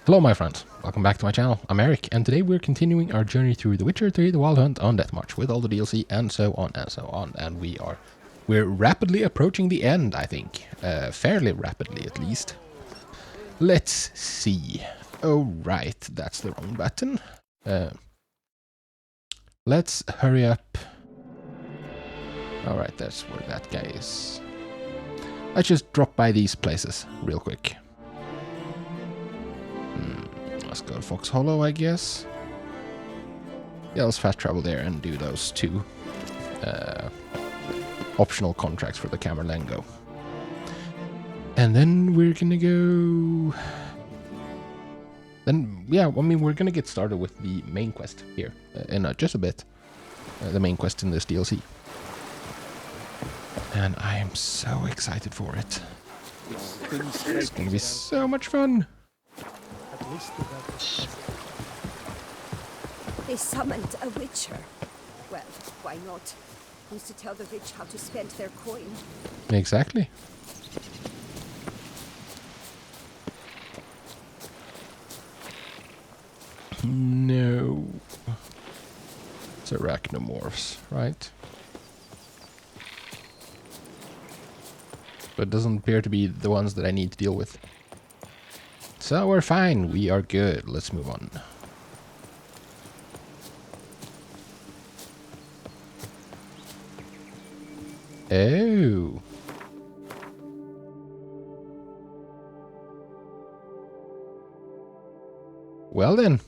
Hello my friends, welcome back to my channel. I'm Eric, and today we're continuing our journey through The Witcher 3 The Wild Hunt on Death March with all the DLC and so on and so on. And we're rapidly approaching the end, I think. Fairly rapidly at least. Let's see. Oh right, that's the wrong button. Let's hurry up. Alright, that's where that guy is. Let's just drop by these places real quick. Let's go to Fox Hollow, I guess. Yeah, let's fast travel there and do those two optional contracts for the Camerlengo. And then we're gonna go... Then, yeah, I mean, we're gonna get started with the main quest here in just a bit. The main quest in this DLC. And I am so excited for it. It's gonna be so much fun! They summoned a witcher. Well, why not? Who's to tell the rich how to spend their coin? Exactly. No. It's arachnomorphs, right? But it doesn't appear to be the ones that I need to deal with. So we're fine. We are good. Let's move on. Oh. Well then.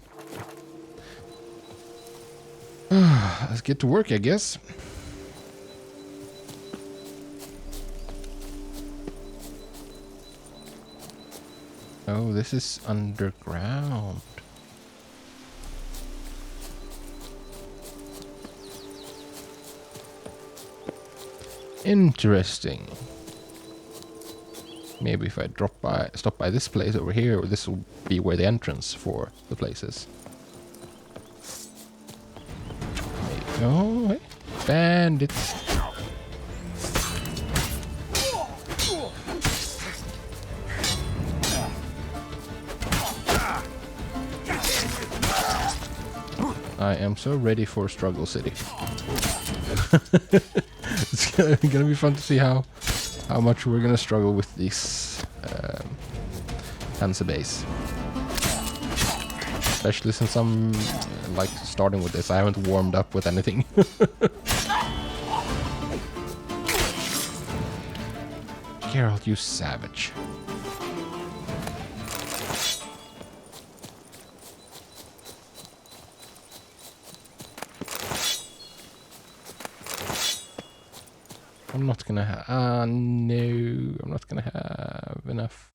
Let's get to work, I guess. Oh, this is underground. Interesting. Maybe if I stop by this place over here, this will be where the entrance for the places. There you go. Hey, bandits. I am so ready for Struggle City. It's gonna be fun to see how much we're gonna struggle with this Hansa base. Especially since I'm like starting with this, I haven't warmed up with anything. Geralt, you savage. I'm not gonna have... no, I'm not gonna have enough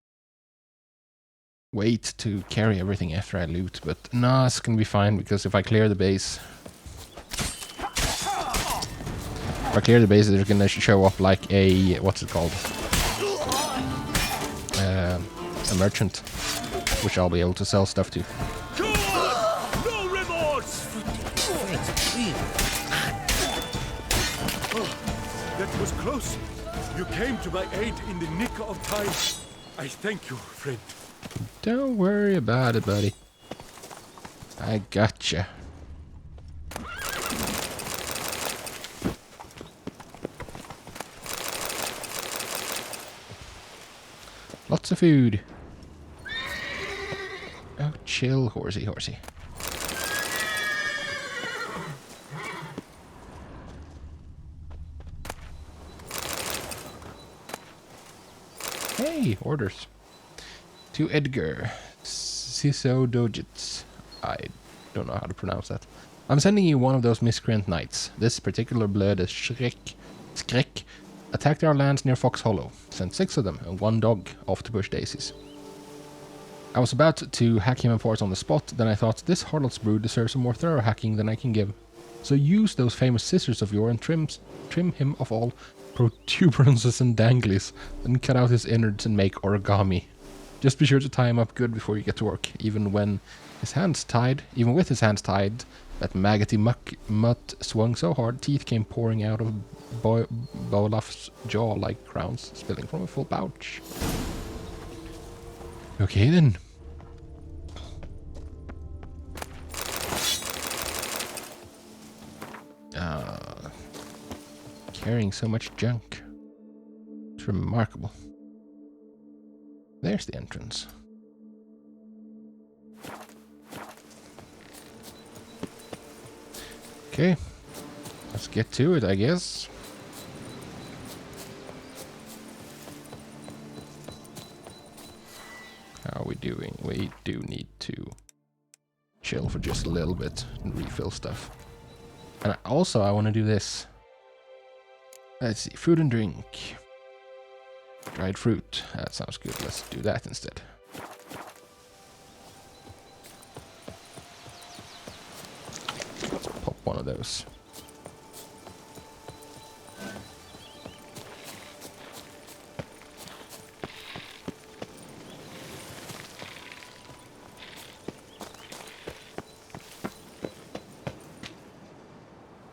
weight to carry everything after I loot, but nah, it's gonna be fine, because if I clear the base... they're gonna show up like a... what's it called? A merchant, which I'll be able to sell stuff to. No remorse! That was close. You came to my aid in the nick of time. I thank you, friend. Don't worry about it, buddy. I gotcha. Lots of food. Oh, chill, horsey, horsey. Hey, orders. To Edgar. Ciso Dojits. I don't know how to pronounce that. I'm sending you one of those miscreant knights. This particular blood is Skrik. Attacked our lands near Fox Hollow. Sent 6 of them and 1 dog off to push daisies. I was about to hack him apart on the spot, then I thought this harlot's brood deserves some more thorough hacking than I can give. So use those famous scissors of yours and trim him of all protuberances and danglies, then cut out his innards and make origami. Just be sure to tie him up good before you get to work, even with his hands tied, that maggoty mutt swung so hard teeth came pouring out of Bolaf's jaw like crowns spilling from a full pouch. Okay then. carrying so much junk. It's remarkable. There's the entrance. Okay, let's get to it, I guess. How are we doing? We do need to chill for just a little bit and refill stuff. And also, I want to do this. Let's see, food and drink. Dried fruit. That sounds good. Let's do that instead. Let's pop one of those.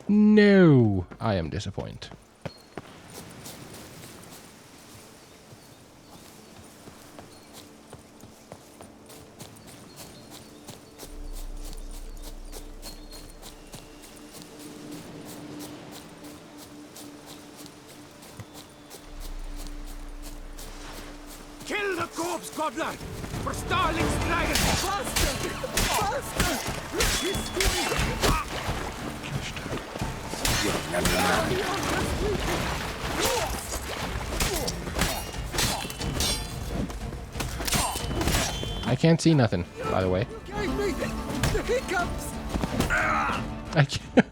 No! I am disappointed. Kill the corpse, Godlike! For Starling's dragon! Faster! Faster! He's doing... I can't see nothing, by the way. You gave me the hiccups! I can't.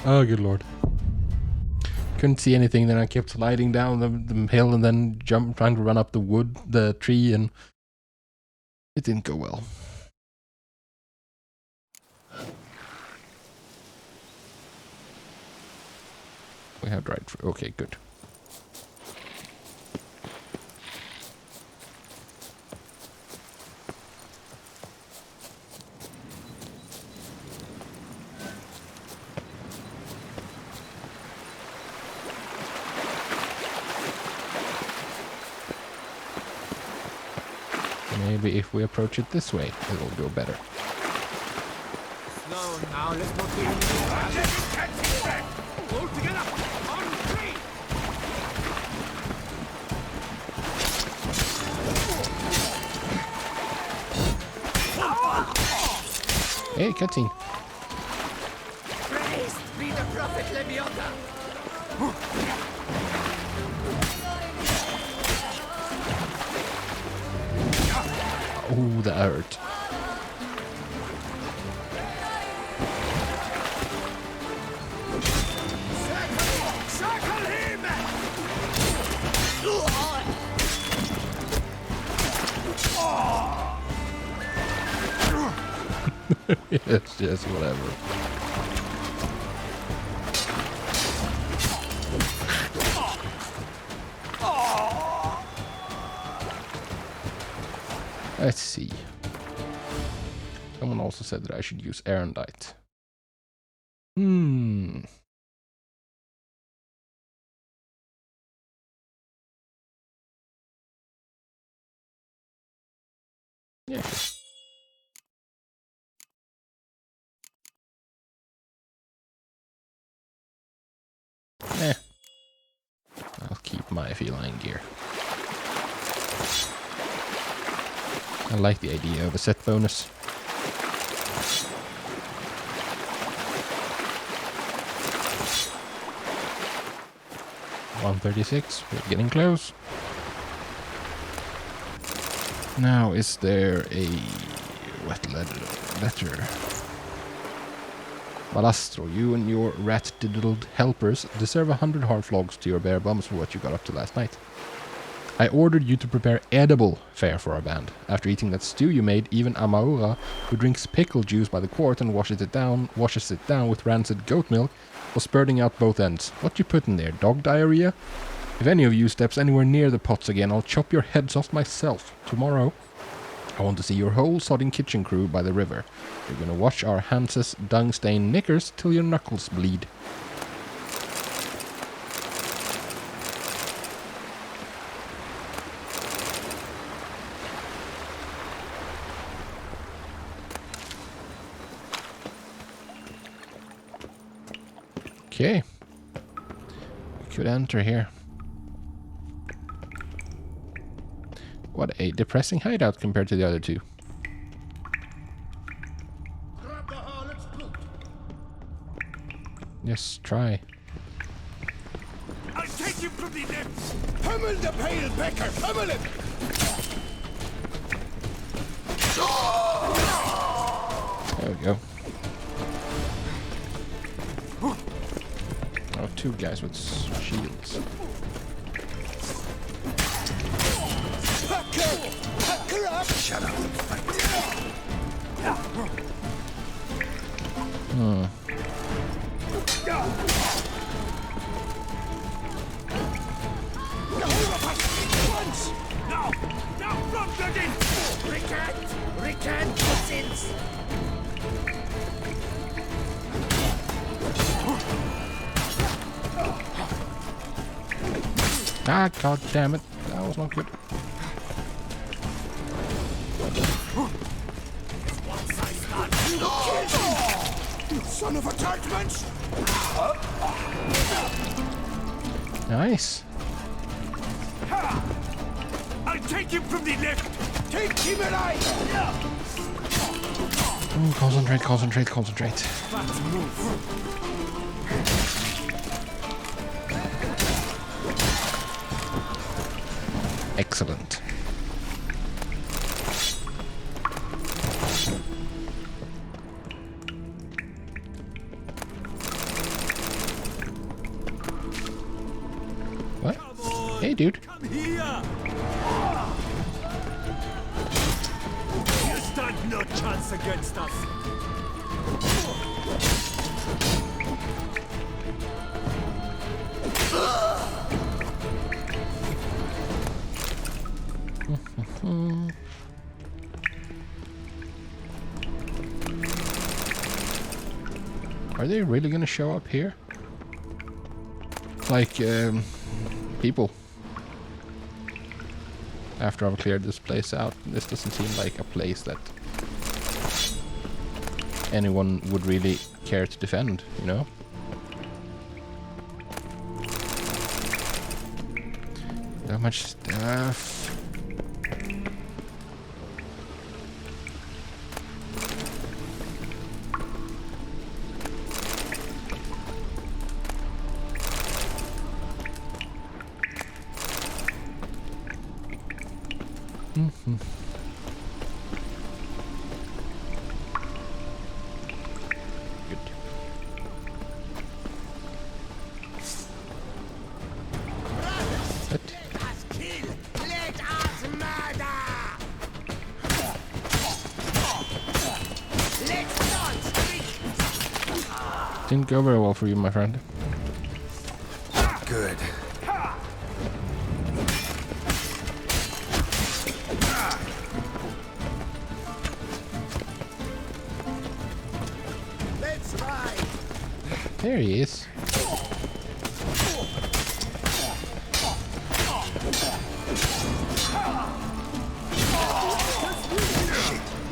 Oh, good lord. Couldn't see anything, then I kept sliding down the hill and then trying to run up the tree, and it didn't go well. We have dried fruit. Okay, good. Maybe if we approach it this way, it'll go better. Slow now, let's not be... All together! On three! Hey, cutscene. Praise be the prophet Leviathan! Oh, that hurt. Circle him! Yes, whatever. Let's see. Someone also said that I should use Erendite. Yeah. I'll keep my feline gear. I like the idea of a set bonus. $136, we're getting close. Now, is there a wet letter? Balastro, you and your rat-diddled helpers deserve 100 hard flogs to your bare bums for what you got up to last night. I ordered you to prepare edible fare for our band. After eating that stew you made, even Amaura, who drinks pickle juice by the quart and washes it down with rancid goat milk, was spurting out both ends. What you put in there, dog diarrhea? If any of you steps anywhere near the pots again, I'll chop your heads off myself. Tomorrow, I want to see your whole sodding kitchen crew by the river. You're gonna watch our Hans's dung-stained knickers till your knuckles bleed. Okay. could enter here. What a depressing hideout compared to the other two. Yes, try. I'll take him from the left! Pummel the pale pecker! Pummel him! There we go. Oh, two guys with shields. Pucker up! Shut up! Once! Now! Now from blooded! Recant! Since! Ah, god damn it. That was not good. You son of a tartment! Nice. I'll take him from the left! Take him alive! Concentrate, concentrate, concentrate. Fast move! Excellent. What? Hey, dude. Come here! You stand no chance against us! Are they really gonna show up here? Like, people. After I've cleared this place out, this doesn't seem like a place that anyone would really care to defend, you know? So much stuff. Good. What? Let us murder! Let's not speak! Didn't go very well for you, my friend. Good. Let's ride! There he is.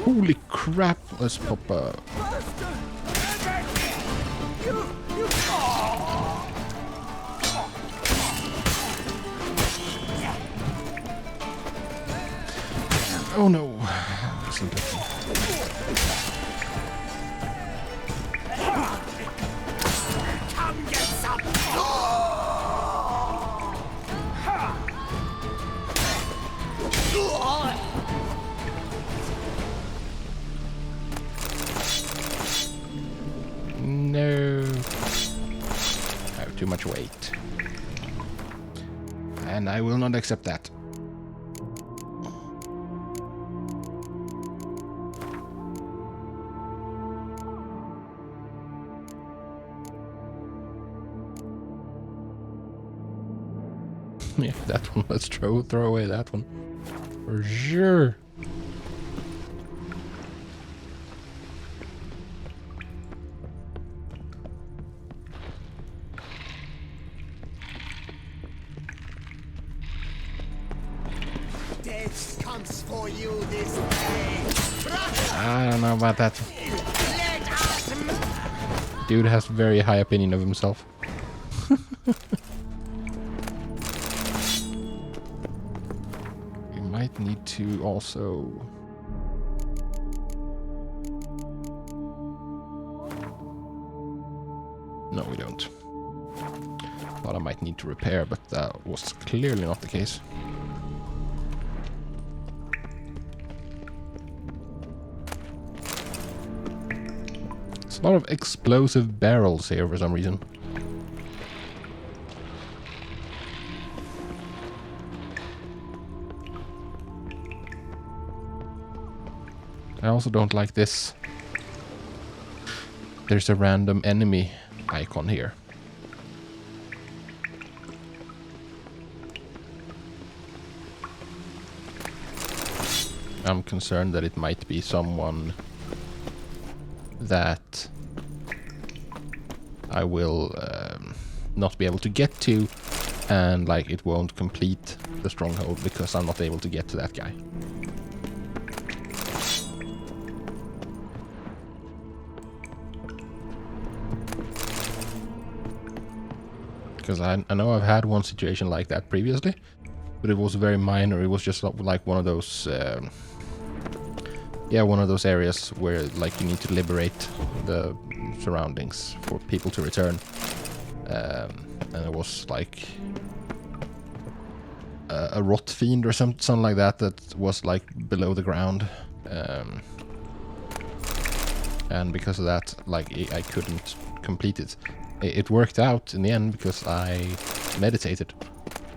Holy crap, let's pop up. Oh no. Come get some! No. I have too much weight. And I will not accept that. Yeah, that one. Let's throw away that one. For sure. Death comes for you this day! I don't know about that. Let us Dude has very high opinion of himself. need to also... No, we don't. Thought I might need to repair, but that was clearly not the case. There's a lot of explosive barrels here for some reason. I also don't like this. There's a random enemy icon here. I'm concerned that it might be someone that I will not be able to get to, and like it won't complete the stronghold because I'm not able to get to that guy. Because I know I've had one situation like that previously, but it was very minor. It was just like one of those, yeah, one of those areas where like you need to liberate the surroundings for people to return, and it was like a rot fiend or something like that was like below the ground, and because of that, like I couldn't complete it. It worked out in the end because I meditated,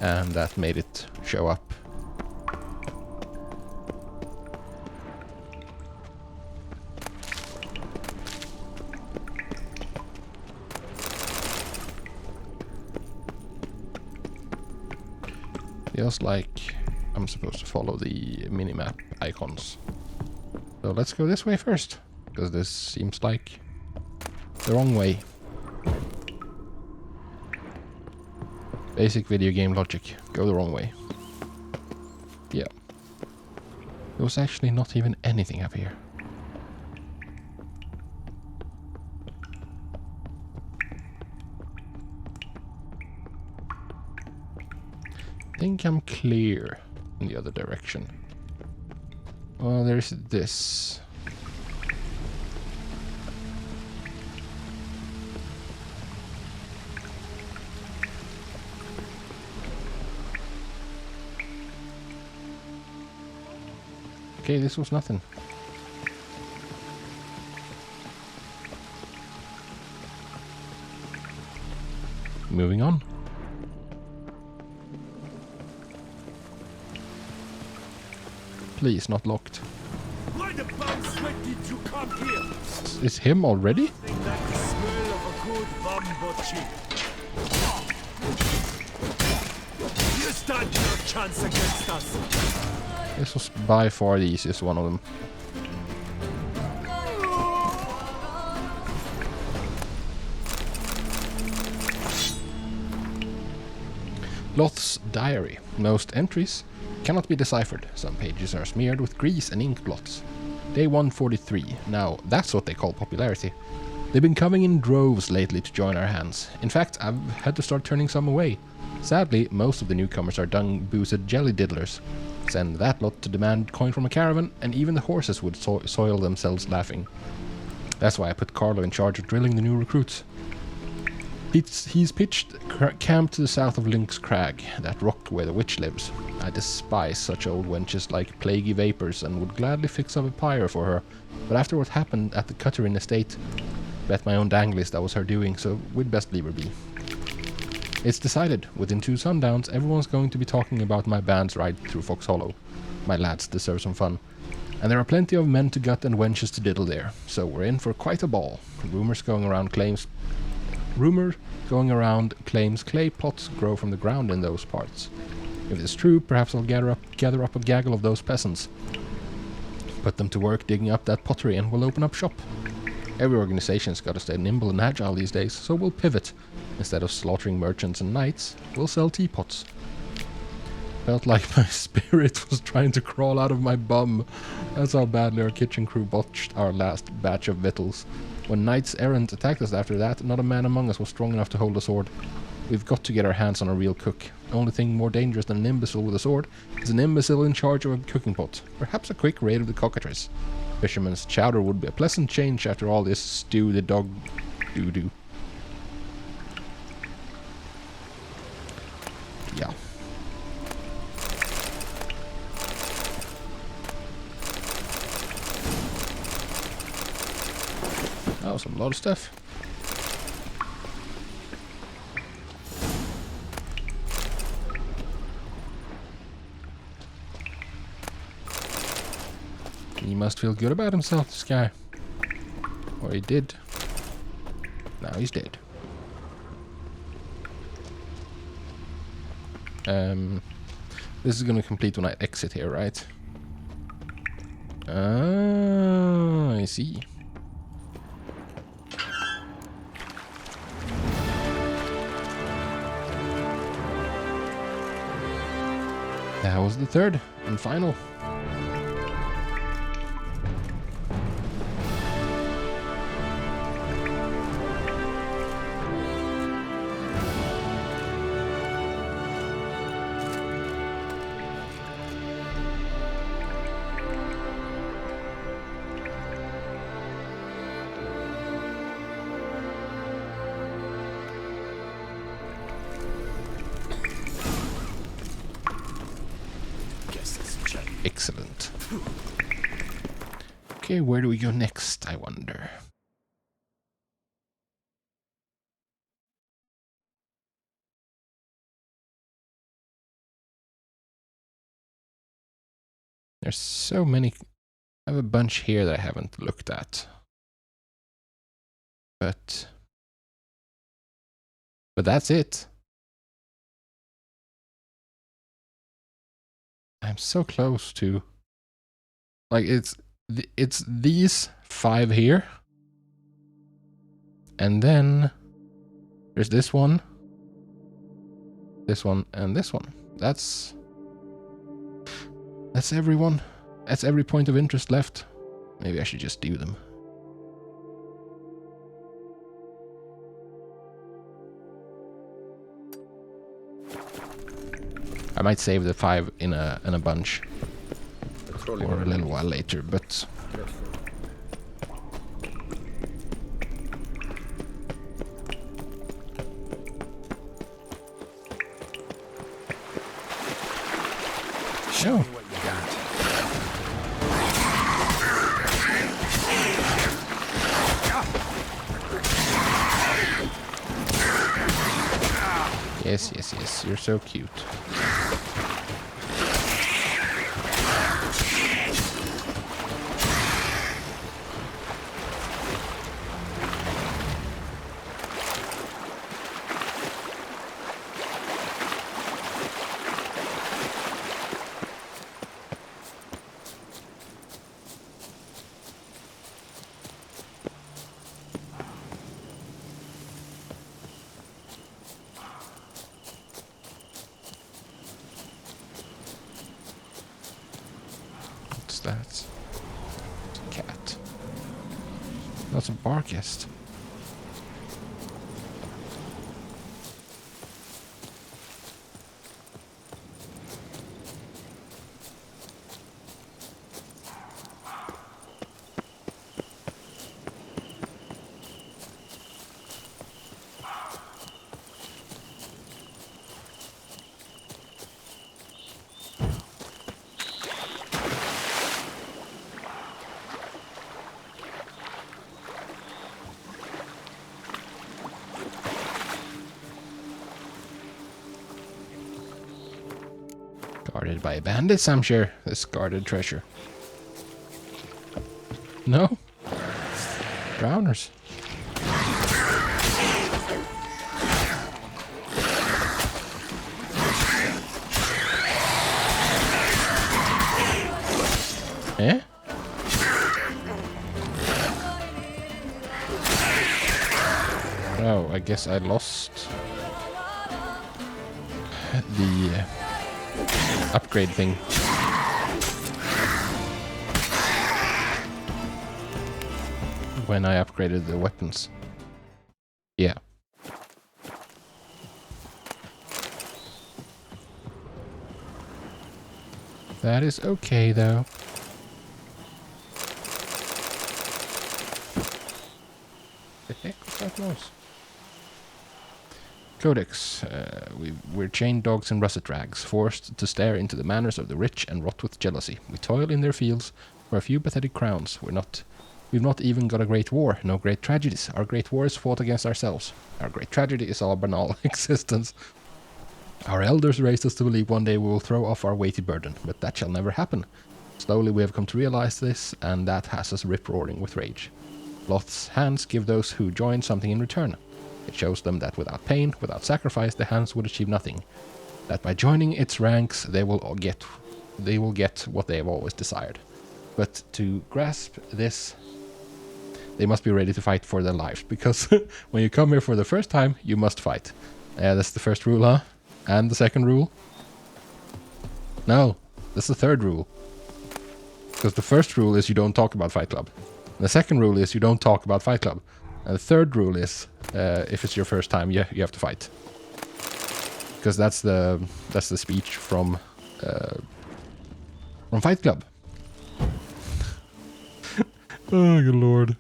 and that made it show up. Feels like I'm supposed to follow the minimap icons. So let's go this way first, because this seems like the wrong way. Basic video game logic. Go the wrong way. Yeah. There was actually not even anything up here. I think I'm clear in the other direction. Well, there's this. Okay, this was nothing. Moving on. Please, not locked. Why the bounce sweat did you come here? Is him already? Think that the smell of a good bambochi. You stand no chance against us. This was by far the easiest one of them. Loth's diary. Most entries cannot be deciphered. Some pages are smeared with grease and ink blots. Day 143. Now, that's what they call popularity. They've been coming in droves lately to join our hands. In fact, I've had to start turning some away. Sadly, most of the newcomers are dung-boozed jelly diddlers. Send that lot to demand coin from a caravan, and even the horses would soil themselves laughing. That's why I put Carlo in charge of drilling the new recruits. He's pitched camp to the south of Lynx Crag, that rock where the witch lives. I despise such old wenches like plaguey vapors and would gladly fix up a pyre for her, but after what happened at the Cutterin estate, bet my own danglies that was her doing, so we'd best leave her be. It's decided. Within 2 sundowns, everyone's going to be talking about my band's ride through Fox Hollow. My lads deserve some fun. And there are plenty of men to gut and wenches to diddle there, so we're in for quite a ball. Rumor going around claims clay pots grow from the ground in those parts. If it's true, perhaps I'll gather up a gaggle of those peasants. Put them to work digging up that pottery and we'll open up shop. Every organization's got to stay nimble and agile these days, so we'll pivot. Instead of slaughtering merchants and knights, we'll sell teapots. Felt like my spirit was trying to crawl out of my bum. That's how badly our kitchen crew botched our last batch of victuals. When knights errant attacked us after that, not a man among us was strong enough to hold a sword. We've got to get our hands on a real cook. only thing more dangerous than an imbecile with a sword is an imbecile in charge of a cooking pot. Perhaps a quick raid of the cockatrice. Fisherman's chowder would be a pleasant change after all this stew the dog doo-doo. Yeah. That was a lot of stuff. He must feel good about himself, this guy. Or he did. Now he's dead. This is gonna complete when I exit here, right? Ah, I see. That was the third and final. Excellent. Okay, where do we go next, I wonder? There's so many. I have a bunch here that I haven't looked at. But that's it. I'm so close to, like, it's these 5 here, and then there's this one, and this one. That's everyone. That's every point of interest left. Maybe I should just do them. I might save the 5 in a bunch for a little while later, but Show me what you got. yes, yes, yes, you're so cute. That? It's a cat. That's a barkist. Guarded by bandits, I'm sure. This guarded treasure. No? Drowners. Eh? Oh, I guess I lost the upgrade thing. When I upgraded the weapons. Yeah. That is okay, though. The heck was that noise? Codex. We're chained dogs in russet rags, forced to stare into the manners of the rich and rot with jealousy. We toil in their fields for a few pathetic crowns. We've not even got a great war, no great tragedies. Our great war is fought against ourselves. Our great tragedy is our banal existence. Our elders raised us to believe one day we will throw off our weighty burden, but that shall never happen. Slowly we have come to realize this, and that has us rip-roaring with rage. Loth's hands give those who join something in return. It shows them that without pain, without sacrifice, the hands would achieve nothing. That by joining its ranks, they will get what they have always desired. But to grasp this, they must be ready to fight for their lives, because when you come here for the first time, you must fight. That's the first rule, huh? And the second rule? No, that's the third rule. Because the first rule is you don't talk about Fight Club. The second rule is you don't talk about Fight Club. And the third rule is, if it's your first time, you have to fight. Because that's the speech from Fight Club. Oh, good lord.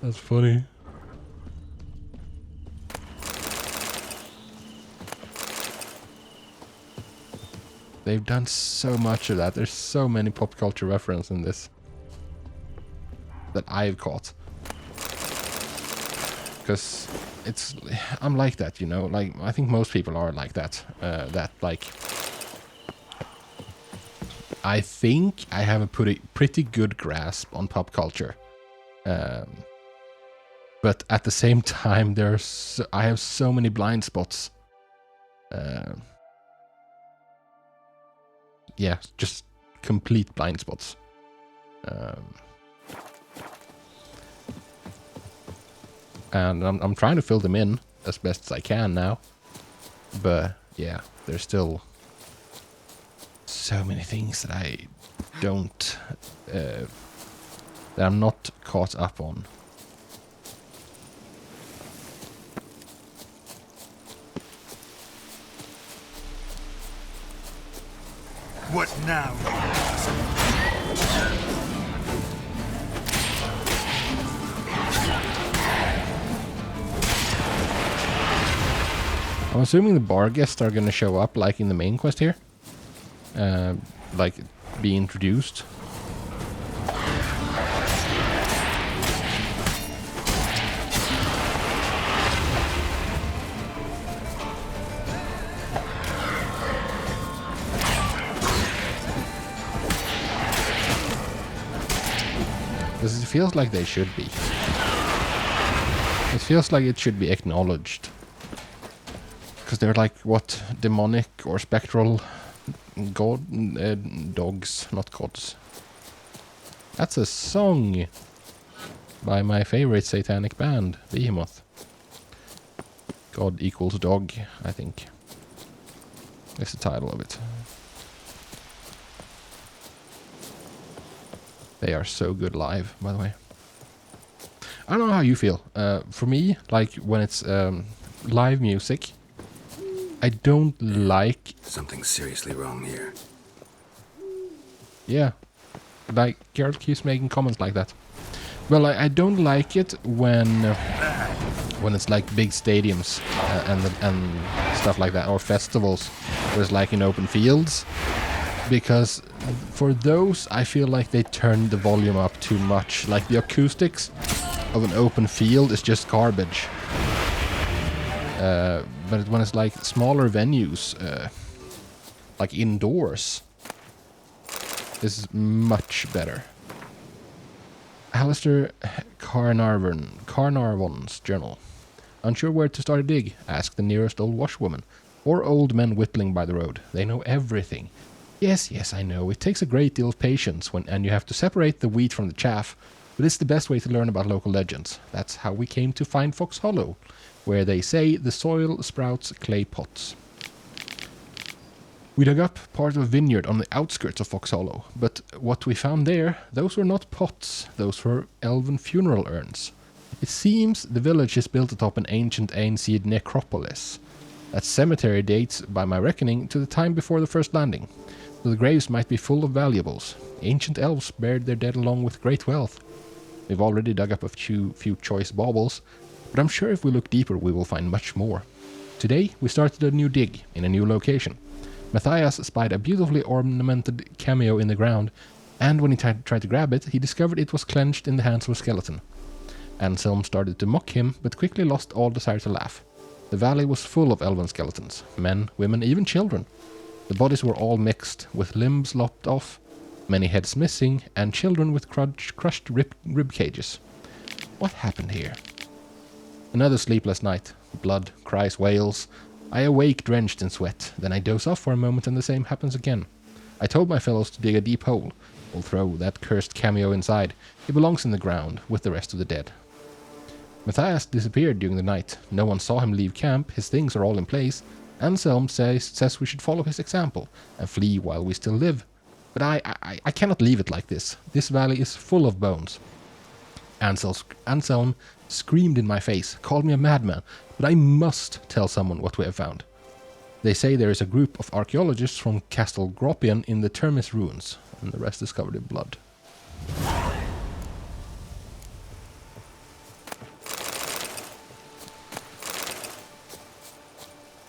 That's funny. They've done so much of that. There's so many pop culture references in this that I've caught. Because I'm like that, you know. Like, I think most people are like that. I think I have a pretty good grasp on pop culture. But at the same time, I have so many blind spots. Yeah, just complete blind spots. And I'm trying to fill them in as best as I can now. But yeah, there's still so many things that I don't... that I'm not caught up on. What now? I'm assuming the bar guests are gonna show up like in the main quest here. Like be introduced. Because it feels like they should be. It feels like it should be acknowledged. Because they're like, what, demonic or spectral dogs, not gods. That's a song by my favorite satanic band, Behemoth. God equals dog, I think. That's the title of it. They are so good live, by the way. I don't know how you feel. For me, like when it's live music, I don't like... Something's seriously wrong here. Yeah. Like, Geralt keeps making comments like that. Well, I don't like it when it's like big stadiums and stuff like that, or festivals where it's like in open fields. Because for those, I feel like they turn the volume up too much. Like the acoustics of an open field is just garbage. But when it's like smaller venues, like indoors, this is much better. Alistair Carnarvon's journal. Unsure where to start a dig, ask the nearest old washwoman, or old men whittling by the road. They know everything. Yes, I know. It takes a great deal of patience and you have to separate the wheat from the chaff, but it's the best way to learn about local legends. That's how we came to find Fox Hollow, where they say the soil sprouts clay pots. We dug up part of a vineyard on the outskirts of Fox Hollow, but what we found there, those were not pots, those were elven funeral urns. It seems the village is built atop an ancient Ainseed necropolis. That cemetery dates, by my reckoning, to the time before the first landing. so the graves might be full of valuables. Ancient elves buried their dead along with great wealth. We've already dug up a few choice baubles, but I'm sure if we look deeper we will find much more. Today we started a new dig in a new location. Matthias spied a beautifully ornamented cameo in the ground, and when he tried to grab it, he discovered it was clenched in the hands of a skeleton. Anselm started to mock him, but quickly lost all desire to laugh. The valley was full of elven skeletons, men, women, even children. The bodies were all mixed, with limbs lopped off, many heads missing, and children with crushed rib cages. What happened here? Another sleepless night. Blood, cries, wails. I awake drenched in sweat, then I doze off for a moment and the same happens again. I told my fellows to dig a deep hole. We'll throw that cursed cameo inside. He belongs in the ground, with the rest of the dead. Matthias disappeared during the night. No one saw him leave camp, his things are all in place. Anselm says we should follow his example, and flee while we still live. But I cannot leave it like this. This valley is full of bones. Anselm screamed in my face, called me a madman, but I must tell someone what we have found. They say there is a group of archaeologists from Castle Gropion in the Termis ruins, and the rest is covered in blood.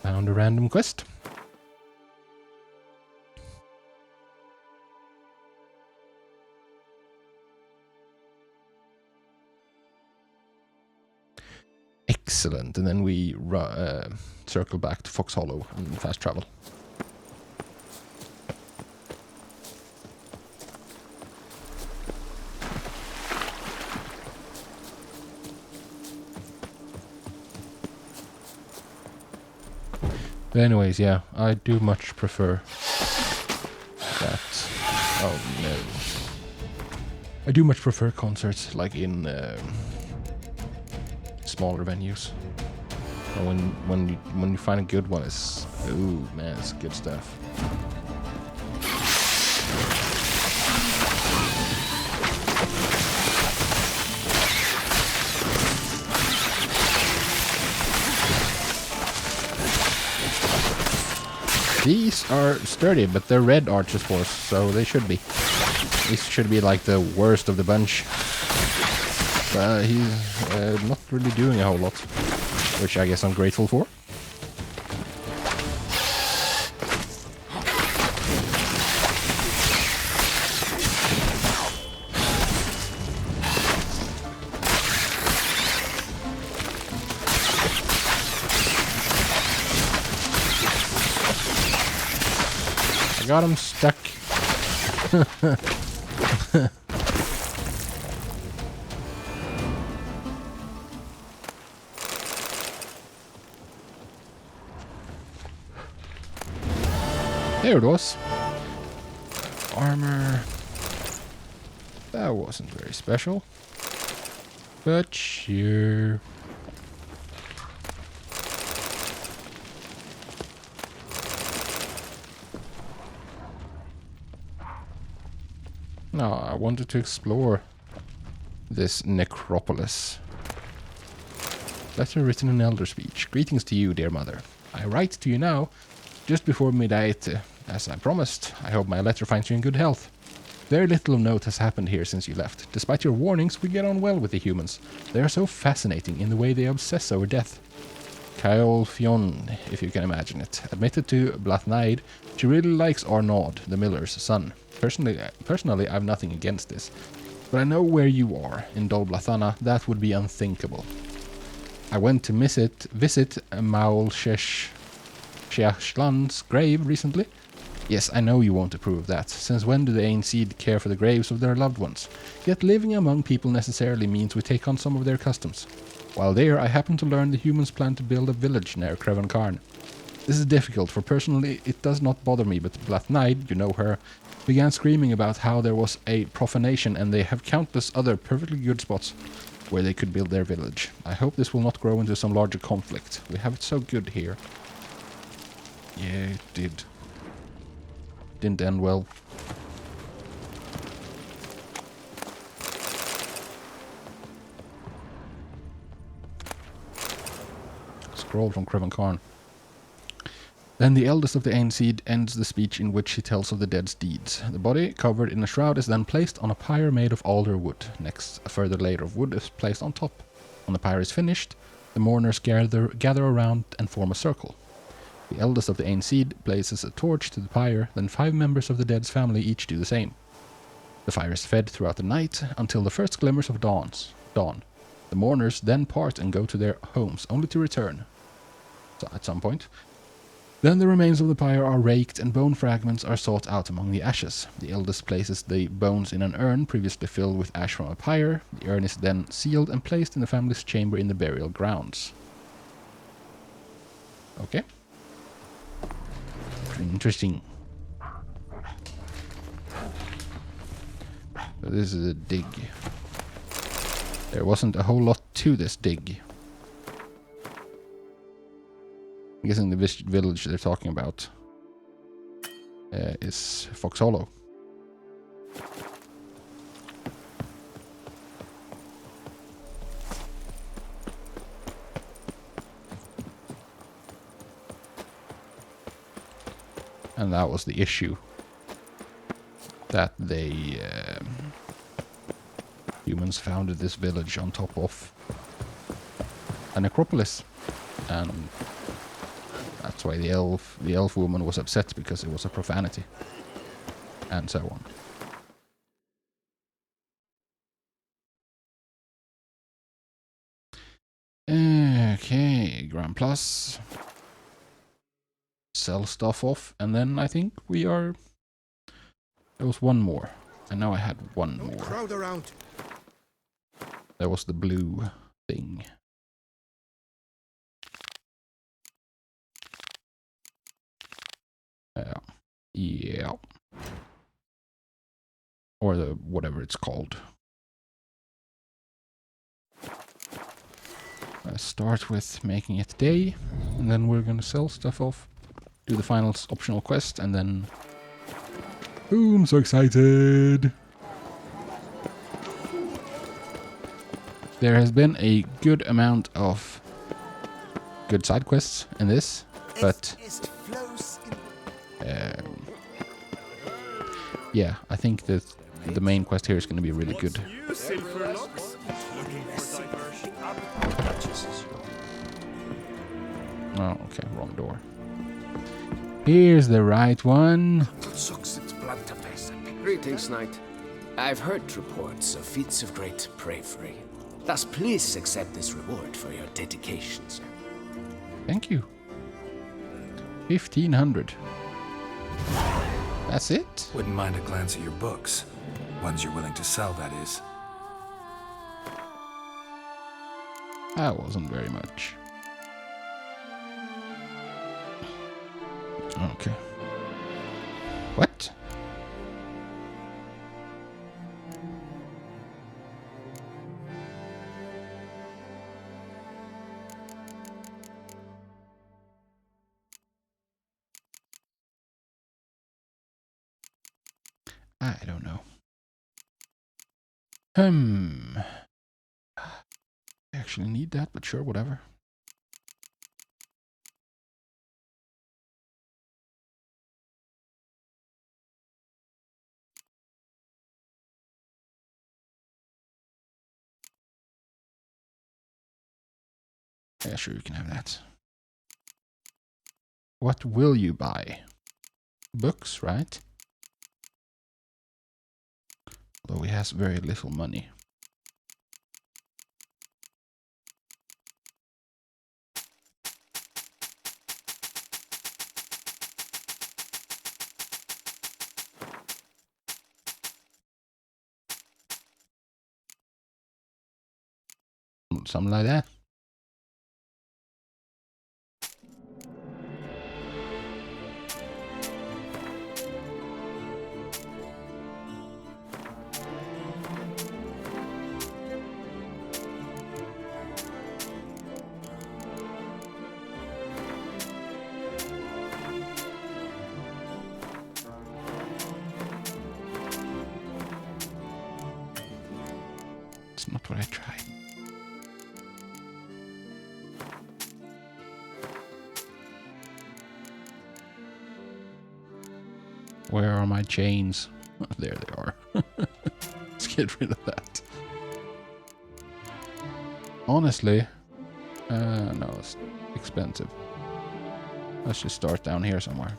Found a random quest. Excellent, and then we circle back to Fox Hollow and fast travel. But anyways, yeah, I do much prefer that. Oh no. I do much prefer concerts like in smaller venues. When you find a good one, it's ooh man, it's good stuff. These are sturdy, but they're red archer spores, so they should be. This should be like the worst of the bunch. But he's not really doing a whole lot, which I guess I'm grateful for. I got him stuck. There it was. Armor. That wasn't very special. But sure. No, I wanted to explore this necropolis. Letter written in Elder speech. Greetings to you, dear mother. I write to you now, just before midnight, as I promised. I hope my letter finds you in good health. Very little of note has happened here since you left. Despite your warnings, we get on well with the humans. They are so fascinating in the way they obsess over death. Kyle Fionn, if you can imagine it, admitted to Blathnaid she really likes Arnaud, the miller's son. Personally, I have nothing against this, but I know where you are. In Dol Blathana, that would be unthinkable. I went to visit Maul Sheashlan's grave recently. Yes, I know you won't approve of that. Since when do the Ainseed care for the graves of their loved ones? Yet living among people necessarily means we take on some of their customs. While there, I happened to learn the humans plan to build a village near Crevan Karn. This is difficult, for personally it does not bother me, but Blathnaid, you know her, began screaming about how there was a profanation and they have countless other perfectly good spots where they could build their village. I hope this will not grow into some larger conflict. We have it so good here. Yeah, it did. Didn't end well. Scroll from Crevan Karn. Then the eldest of the Aenseed ends the speech in which he tells of the dead's deeds. The body, covered in a shroud, is then placed on a pyre made of alder wood. Next, a further layer of wood is placed on top. When the pyre is finished, the mourners gather around and form a circle. The eldest of the Aenseed places a torch to the pyre, then 5 members of the dead's family each do the same. The fire is fed throughout the night until the first glimmers of dawn. The mourners then part and go to their homes, only to return at some point. Then the remains of the pyre are raked and bone fragments are sought out among the ashes. The eldest places the bones in an urn previously filled with ash from a pyre. The urn is then sealed and placed in the family's chamber in the burial grounds. Okay. Interesting. So this is a dig. There wasn't a whole lot to this dig. I'm guessing the village they're talking about is Fox Hollow. And that was the issue. That they humans founded this village on top of a necropolis, and that's why the elf woman was upset, because it was a profanity, and so on. Okay, Grand Plus. Sell stuff off, and then I think we are. There was one more. I know I had one more. Crowd around. There was the blue thing. Yeah. Or the whatever it's called. Let's start with making it day, and then we're gonna sell stuff off, do the final optional quest, and then boom, so excited! There has been a good amount of good side quests in this, but yeah, I think that the main quest here is going to be really good. Oh, okay, wrong door. Here's the right one. Greetings, knight. I've heard reports of feats of great bravery. Thus, please accept this reward for your dedication, sir. Thank you. 1,500. That's it? Wouldn't mind a glance at your books. Ones you're willing to sell, that is. That wasn't very much. Okay. What? I don't know. I actually need that, but sure, whatever. Yeah, sure, you can have that. What will you buy? Books, right? Although he has very little money. Something like that. It's not what I tried. Where are my chains? There they are. Let's get rid of that. Honestly, no, it's expensive. Let's just start down here somewhere.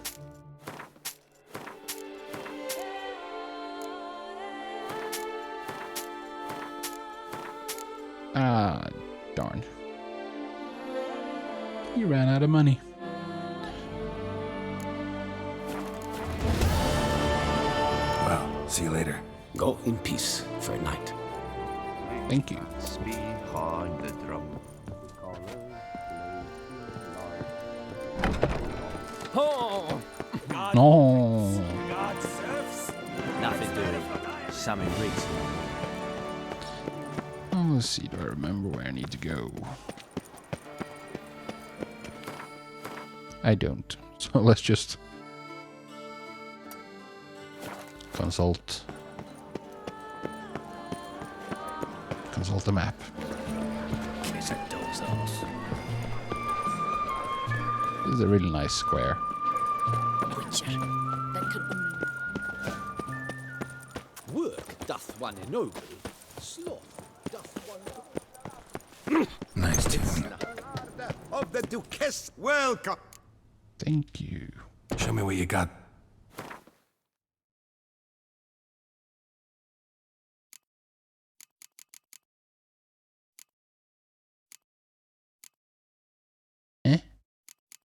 Ah, darn. He ran out of money. Well, see you later. Go in peace for a night. Thank you. Behind the drum. Oh! No. Nothing doing. Summon Riggs. Oh, let's see. Do I remember where I need to go? I don't. So let's just consult the map. It's a doll's house. This is a really nice square. Witcher. That could only... Work doth one ennoble, sloth doth one... Nice tune. Of the Duchess, welcome! Thank you. Show me what you got.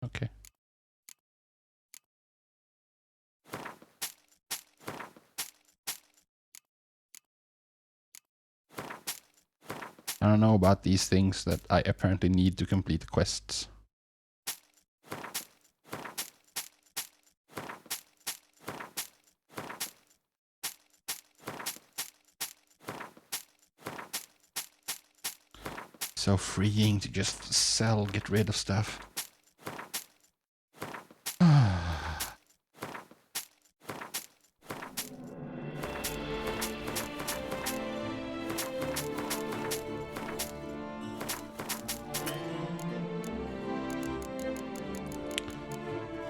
Okay. I don't know about these things that I apparently need to complete the quests. So freeing to just sell, get rid of stuff.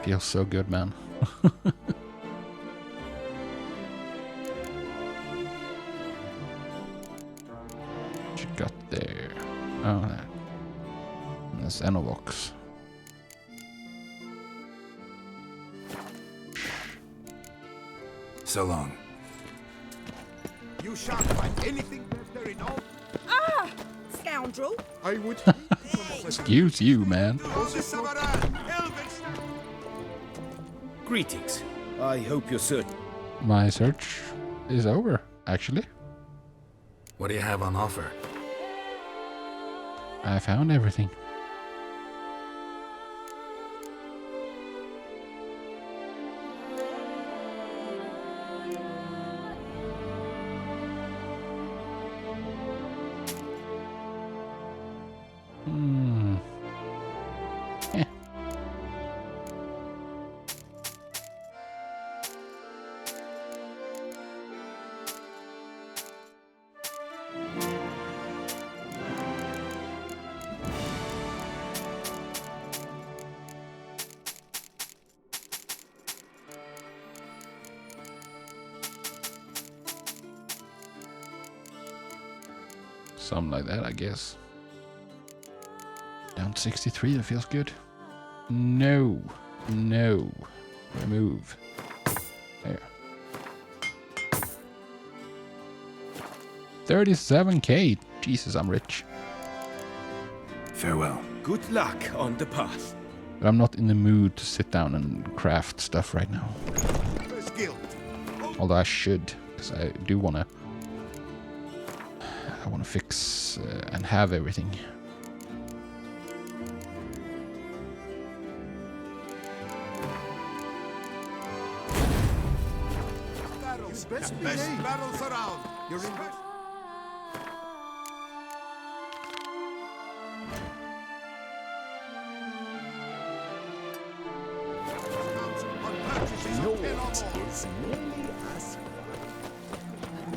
Feels so good, man. What you got there? Oh, that's Enovox. So long. You shan't find anything better in all... Scoundrel! I would... Excuse you, man. Greetings. I hope you're certain. My search is over, actually. What do you have on offer? I found everything. Eh. Something like that, I guess. Down to 63, that feels good. No. No. Remove. There. 37k. Jesus, I'm rich. Farewell. Good luck on the path. But I'm not in the mood to sit down and craft stuff right now. First guild. Although I should, because I do want to... I want to fix and have everything. Best barrels around. You're in... Is merely as...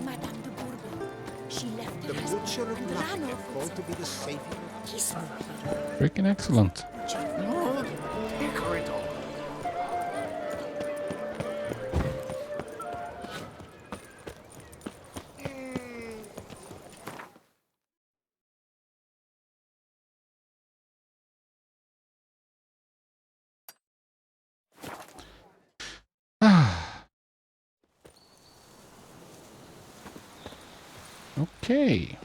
Madame de Bourbon. She left The her butcher of and nothing ran had off called to be the savior. He's Freaking excellent. Okay.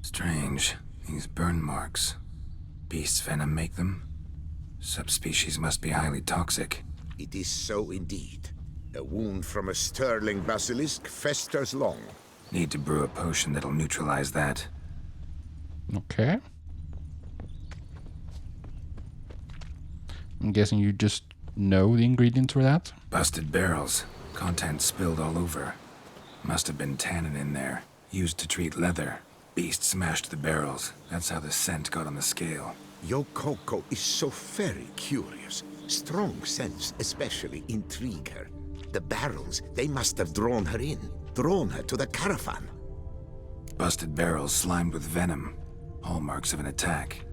Strange. These burn marks. Beast's venom make them? Subspecies must be highly toxic. It is so indeed. A wound from a sterling basilisk festers long. Need to brew a potion that'll neutralize that. Okay. I'm guessing you just know the ingredients for that? Busted barrels. Contents spilled all over. Must have been tannin in there. Used to treat leather. Beast smashed the barrels. That's how the scent got on the scale. Yokoko is so very curious. Strong scents especially intrigue her. The barrels, they must have drawn her in. Drawn her to the caravan. Busted barrels slimed with venom. Hallmarks of an attack.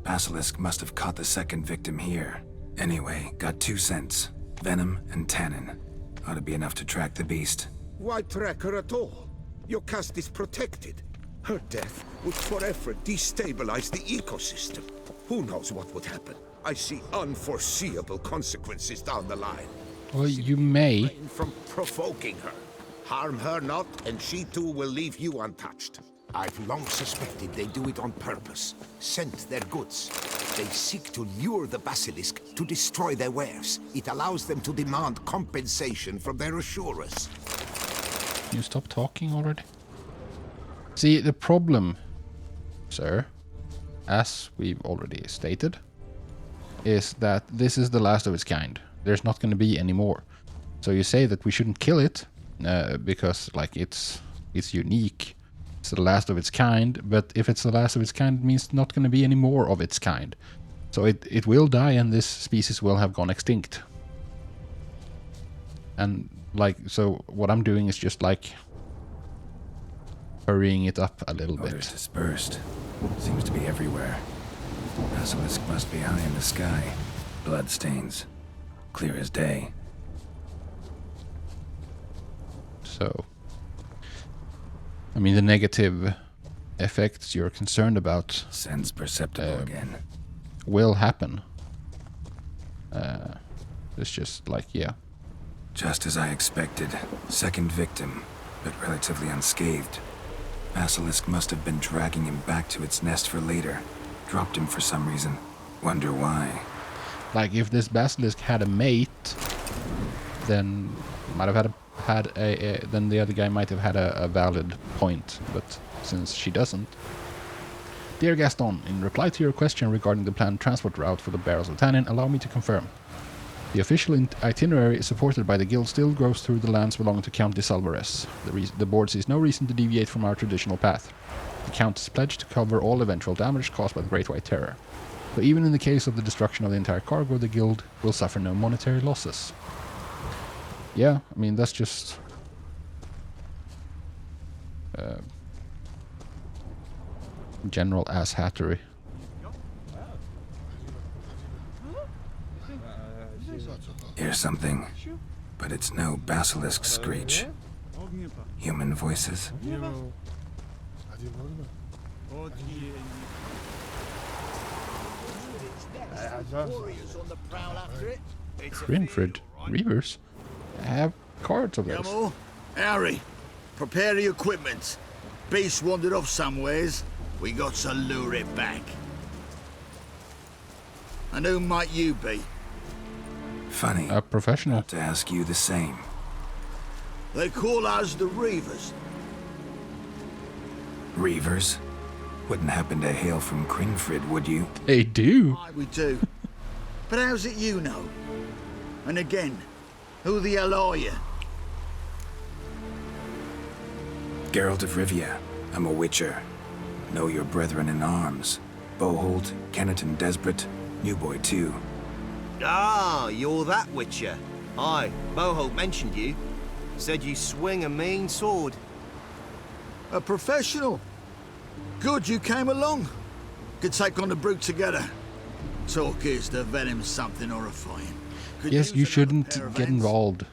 Basilisk must have caught the second victim here. Anyway, got 2 scents. Venom and tannin. Ought to be enough to track the beast. Why track her at all? Your caste is protected. Her death would forever destabilize the ecosystem. Who knows what would happen? I see unforeseeable consequences down the line. Well, you may. Refrain from provoking her. Harm her not, and she too will leave you untouched. I've long suspected they do it on purpose. Scent their goods. They seek to lure the basilisk to destroy their wares. It allows them to demand compensation from their assurers. Can you stop talking already? See, the problem, sir, as we've already stated, is that this is the last of its kind. There's not going to be any more. So you say that we shouldn't kill it because, like, it's unique. It's the last of its kind. But if it's the last of its kind, it means not going to be any more of its kind. So it will die, and this species will have gone extinct. And like, so what I'm doing is just like hurrying it up a little Odors bit. dispersed. Seems to be everywhere. Basilisk must be high in the sky. Blood stains. Clear as day. So, I mean, the negative effects you're concerned about Sense perceptible again. will happen. It's just like, yeah. Just as I expected. Second victim, but relatively unscathed. Basilisk must have been dragging him back to its nest for later. Dropped him for some reason. Wonder why. Like, if this basilisk had a mate, then might have had then the other guy might have had a valid point. But since she doesn't. Dear Gaston, in reply to your question regarding the planned transport route for the barrels of tannin, allow me to confirm. The official itinerary supported by the guild still goes through the lands belonging to Count de Salvarez. The board sees no reason to deviate from our traditional path. The Count is pledged to cover all eventual damage caused by the Great White Terror. So even in the case of the destruction of the entire cargo, the guild will suffer no monetary losses. Yeah, I mean, that's just... general ass-hattery. Here's something, but it's no basilisk screech. Human voices. Grinfrid, Reavers, have cards of Come those. on, Harry, prepare the equipment. Beast wandered off somewheres. We got to lure it back. And who might you be? Funny. A professional. To ask you the same. They call us the Reavers. Reavers? Wouldn't happen to hail from Grinfrid, would you? They do. Aye, we do. But how's it you know? And again, who the hell are you? Geralt of Rivia. I'm a witcher. Know your brethren in arms. Boholt, Kenneton Desperate, New Boy too. Ah, you're that witcher. Aye, Boholt mentioned you. Said you swing a mean sword. A professional. Good you came along. Could take on the brute together. Talk is the venom's something horrifying. Could Yes, use you another shouldn't pair of get hands. involved.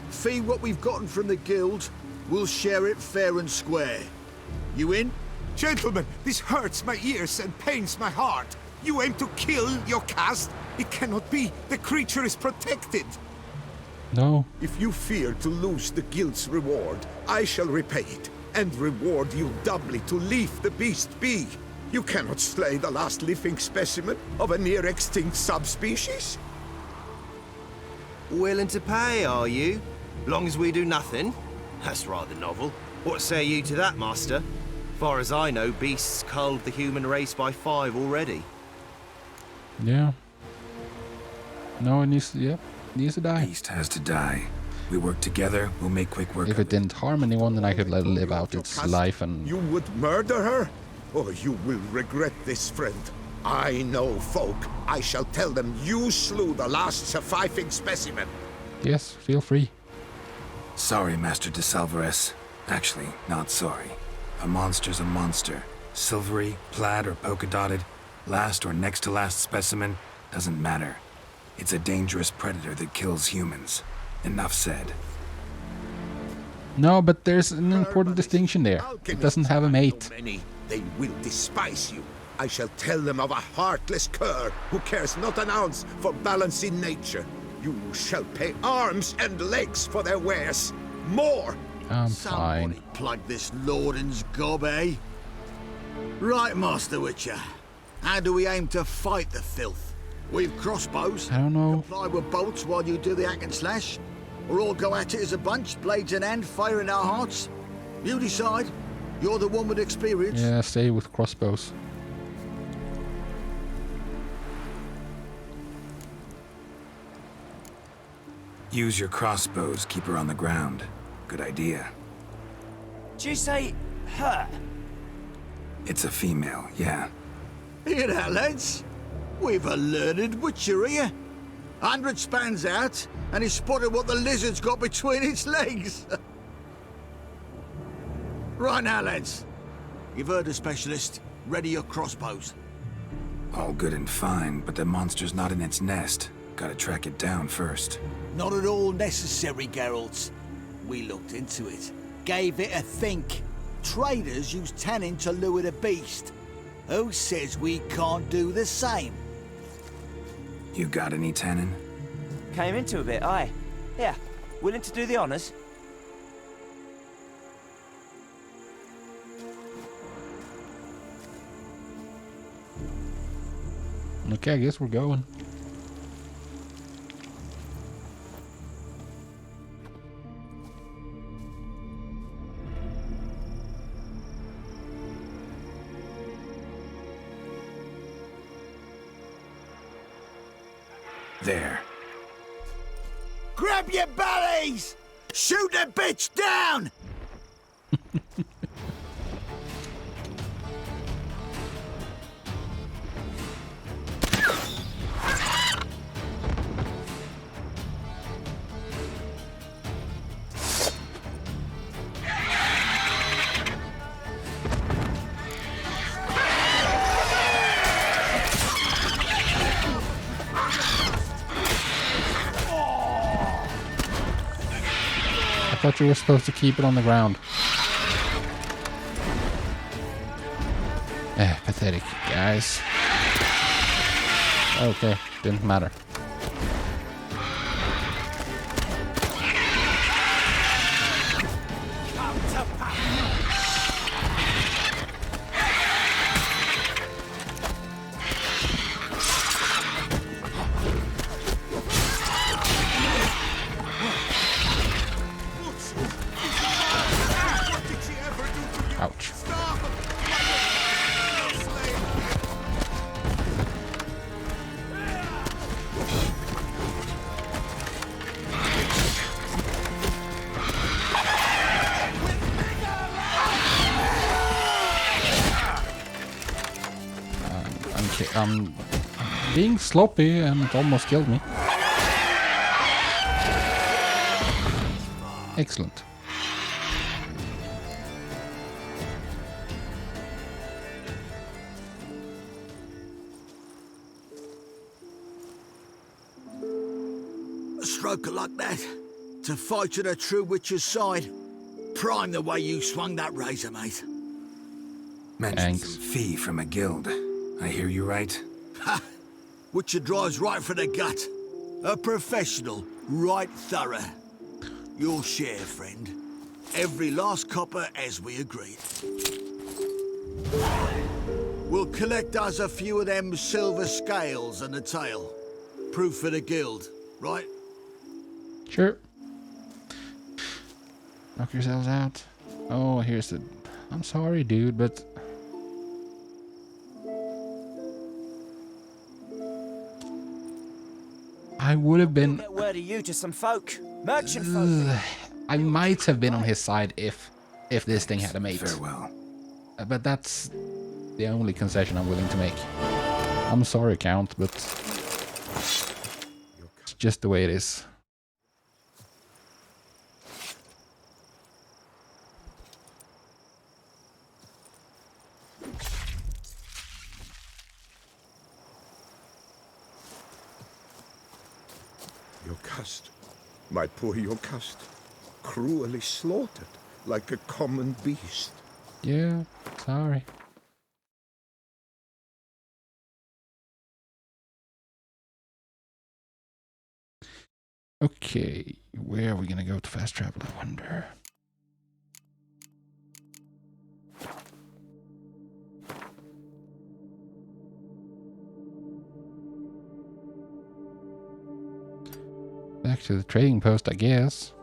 Fee what we've gotten from the guild. We'll share it fair and square. You in? Gentlemen, this hurts my ears and pains my heart. You aim to kill your caste? It cannot be. The creature is protected. No. If you fear to lose the guild's reward, I shall repay it, and reward you doubly to leave the beast be. You cannot slay the last living specimen of a near-extinct subspecies. Willing to pay, are you? Long as we do nothing? That's rather novel. What say you to that, master? Far as I know, beasts culled the human race by 5 already. Yeah. No, it needs to, yeah, it needs to die. Beast has to die. We work together, we'll make quick work If of it didn't harm anyone, then I could let it live out its life and... You would murder her? Or you will regret this, friend. I know folk. I shall tell them you slew the last surviving specimen. Yes, feel free. Sorry, Master de Salvarez. Actually, not sorry. A monster's a monster. Silvery, plaid, or polka-dotted, last or next to last specimen, doesn't matter. It's a dangerous predator that kills humans. Enough said. No, but there's an important distinction there. It doesn't have a mate. They will despise you. I shall tell them of a heartless cur who cares not an ounce for balance in nature. You shall pay arms and legs for their wares. More! I'm Somebody fine. plug this Lorden's gob, eh? Right, Master Witcher. How do we aim to fight the filth? We've crossbows. I don't know. Apply with bolts while you do the hack and slash. Or all go at it as a bunch, blades in hand, fire in our hearts. You decide. You're the one with experience. Yeah, stay with crossbows. Use your crossbows, keep her on the ground. Good idea. Did you say her? It's a female, yeah. Hear that, lads? We've a learned witcher here. 100 spans out, and he spotted what the lizard's got between its legs. Right now, lads. You've heard the specialist. Ready your crossbows. All good and fine, but the monster's not in its nest. Gotta track it down first. Not at all necessary, Geralt. We looked into it. Gave it a think. Traders use tannin to lure the beast. Who says we can't do the same? You got any tannin? Came into a bit, aye. Yeah, willing to do the honours? Okay, I guess we're going. There. Grab your bellies! Shoot the bitch down! I thought you were supposed to keep it on the ground. Pathetic, guys. Okay, didn't matter. Ouch. I'm being sloppy and it almost killed me. Excellent. A stroke of luck, that. To fight at a true witcher's side. Prime the way you swung that razor, mate. Mentioned Thanks. some fee from a guild. I hear you right? Ha! Witcher drives right for the gut. A professional, right thorough. Your share, friend. Every last copper as we agreed. We'll collect us a few of them silver scales and a tail. Proof for the guild, right? Sure. Knock yourselves out. Oh, here's the... I'm sorry, dude, but... I would have been... Get word of you to some folk. Merchant folk. I might have been on his side if this thing had a mate. Farewell. But that's the only concession I'm willing to make. I'm sorry, Count, but it's just the way it is. Yocast, my poor Yocast, cruelly slaughtered like a common beast. Yeah, sorry. Okay, where are we gonna go to fast travel, I wonder? Back to the trading post, I guess.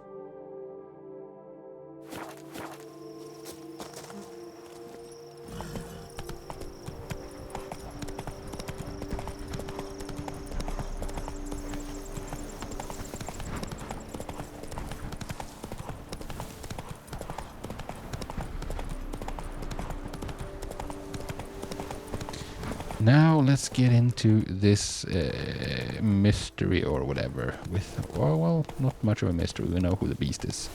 Now let's get into this mystery or whatever. With well, not much of a mystery. We know who the beast is.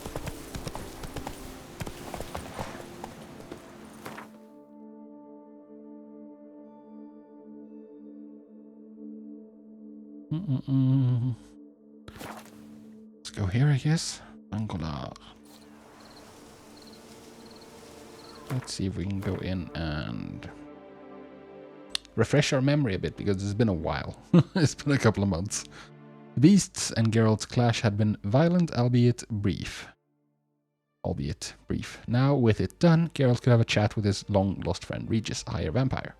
Let's go here, I guess. Angola. Let's see if we can go in and refresh our memory a bit, because it's been a while. It's been a couple of months. The beasts and Geralt's clash had been violent, albeit brief. Now, with it done, Geralt could have a chat with his long-lost friend Regis, a higher vampire.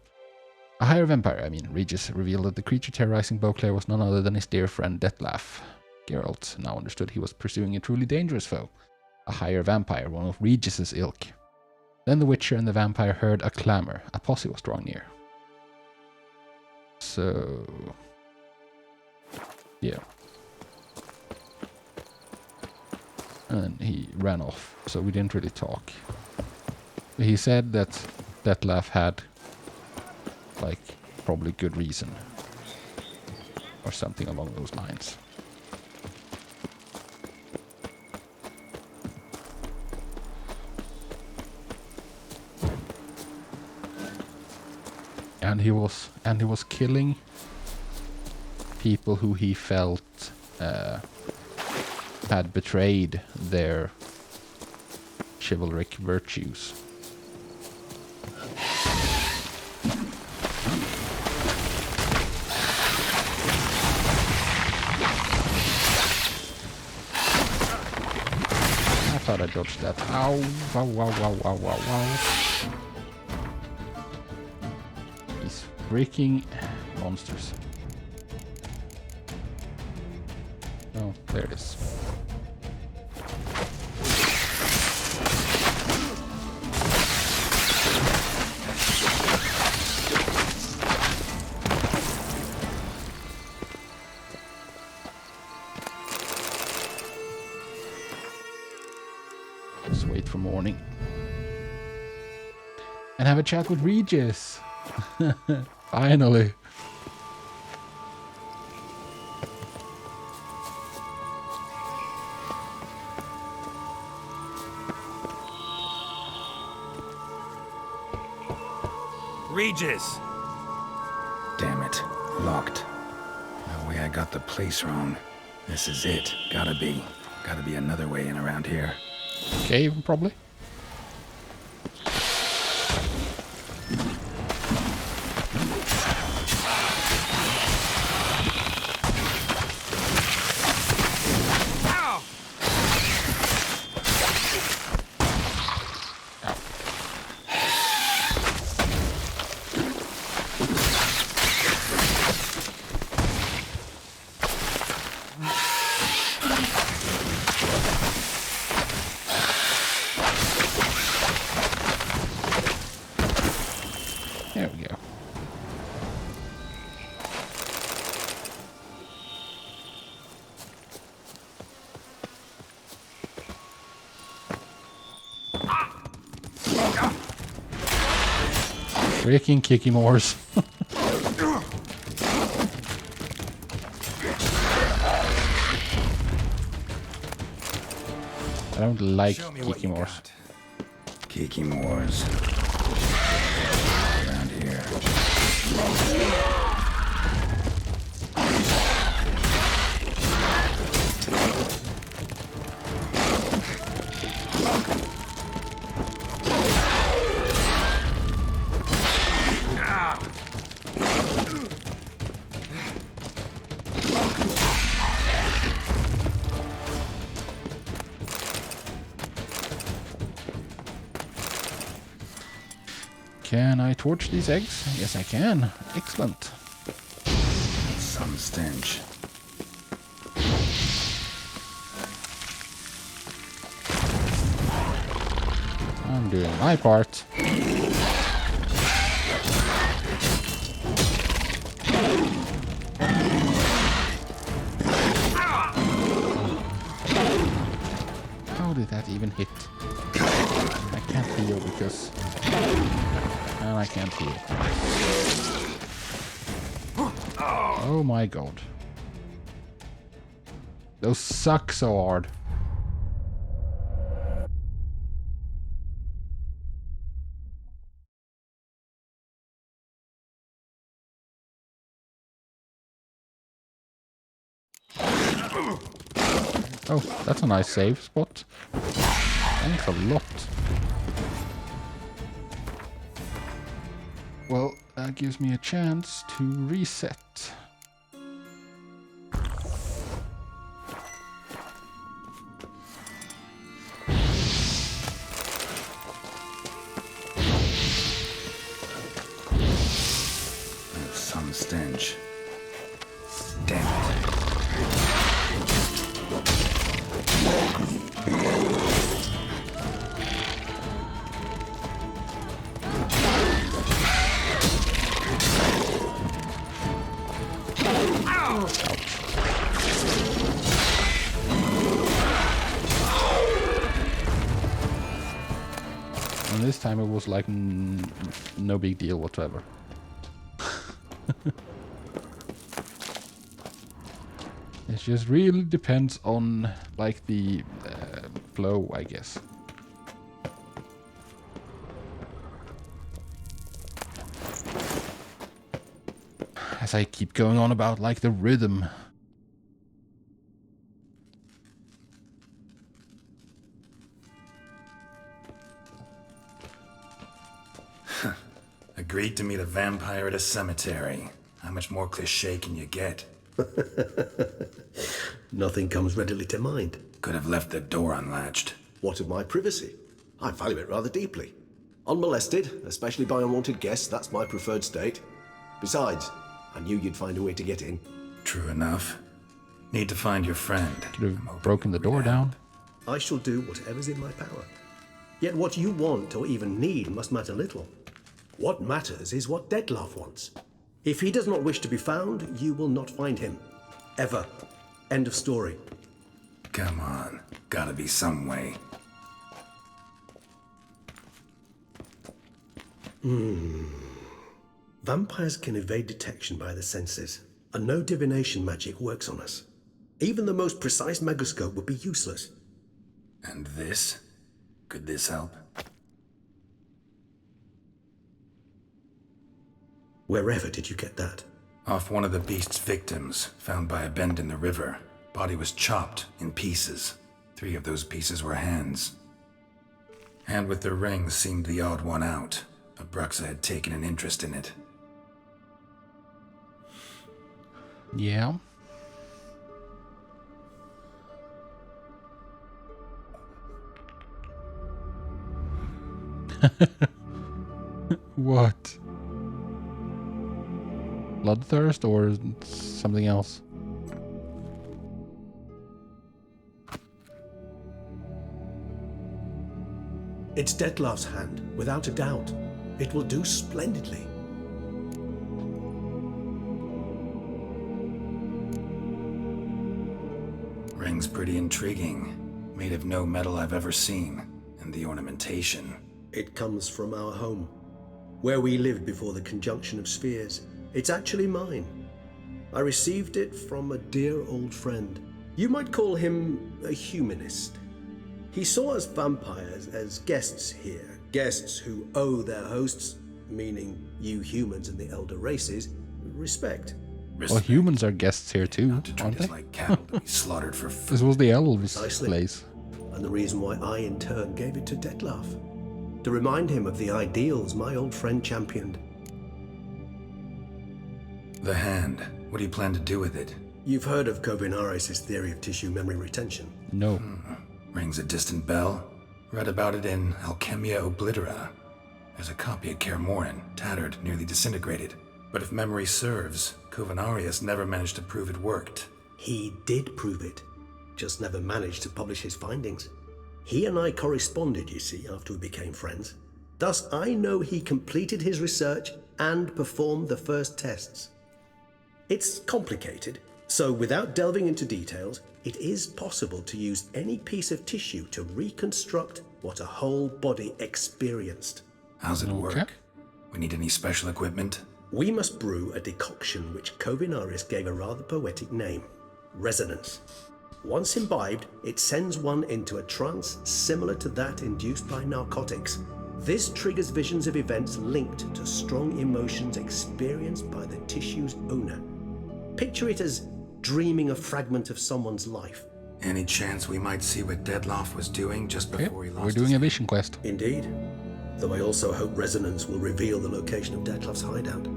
Regis revealed that the creature terrorizing Beauclair was none other than his dear friend Dettlaff. Geralt now understood he was pursuing a truly dangerous foe, a higher vampire, one of Regis's ilk. Then the Witcher and the vampire heard a clamor. A posse was drawing near. So, yeah. And he ran off, so we didn't really talk. He said that Dettlaff had, like, probably good reason. Or something along those lines. And he was killing people who he felt had betrayed their chivalric virtues. I thought I dodged that. Ow! Wow! Wow! Wow! Wow! Wow! Wow! Freaking monsters. Oh, there it is. Just wait for morning. And have a chat with Regis. Finally. Regis! Damn it. Locked. No way I got the place wrong. This is it. Gotta be another way in around here. Cave, probably. Freaking kicky mores. I don't like kicky mores. Kiki Moors. Around here. Can I torch these eggs? Yes, I can. Excellent. Some stench. I'm doing my part. How did that even hit? I can't heal because... And I can't heal. Oh my god. Those suck so hard. Oh, that's a nice save spot. Thanks a lot. Well, that gives me a chance to reset. Some stench. Damn it. And this time it was like no big deal whatsoever. It just really depends on like the flow, I guess. As I keep going on about like the rhythm. Agreed to meet a vampire at a cemetery. How much more cliché can you get? Nothing comes readily to mind. Could have left the door unlatched. What of my privacy? I value it rather deeply. Unmolested, especially by unwanted guests, that's my preferred state. Besides, I knew you'd find a way to get in. True enough. Need to find your friend. Could have broken the door down. I shall do whatever's in my power. Yet what you want or even need must matter little. What matters is what Dettlaff wants. If he does not wish to be found, you will not find him. Ever. End of story. Come on. Gotta be some way. Vampires can evade detection by the senses, and no divination magic works on us. Even the most precise megoscope would be useless. And this? Could this help? Wherever did you get that? Off one of the beast's victims, found by a bend in the river. Body was chopped in pieces. 3 of those pieces were hands. Hand with the ring seemed the odd one out. Abruxa had taken an interest in it. Yeah. What? Bloodthirst or something else? It's Dettlaff's hand, without a doubt. It will do splendidly. Ring's pretty intriguing. Made of no metal I've ever seen. And And the ornamentation. It comes from our home, where we lived before the conjunction of spheres. It's actually mine. I received it from a dear old friend. You might call him a humanist. He saw us vampires as guests here, guests who owe their hosts, meaning you humans and the elder races, respect. Well, humans are guests here too, Not to treat aren't us they? like cattle to be slaughtered for food. This was the elves' Precisely. place. And the reason why I in turn gave it to Detlef, to remind him of the ideals my old friend championed. The hand. What do you plan to do with it? You've heard of Kovinaris' theory of tissue memory retention. No. Rings a distant bell. Read about it in Alchemia Oblitera. There's a copy at Kaer Morhen, tattered, nearly disintegrated. But if memory serves, Kovinaris never managed to prove it worked. He did prove it, just never managed to publish his findings. He and I corresponded, you see, after we became friends. Thus, I know he completed his research and performed the first tests. It's complicated, so without delving into details, it is possible to use any piece of tissue to reconstruct what a whole body experienced. How's it Okay. work? We need any special equipment? We must brew a decoction which Kovinaris gave a rather poetic name, resonance. Once imbibed, it sends one into a trance similar to that induced by narcotics. This triggers visions of events linked to strong emotions experienced by the tissue's owner. Picture it as dreaming a fragment of someone's life. Any chance we might see what Detlef was doing just Okay, before he lost we're doing his a vision quest. Indeed. Though I also hope resonance will reveal the location of Detlef's hideout.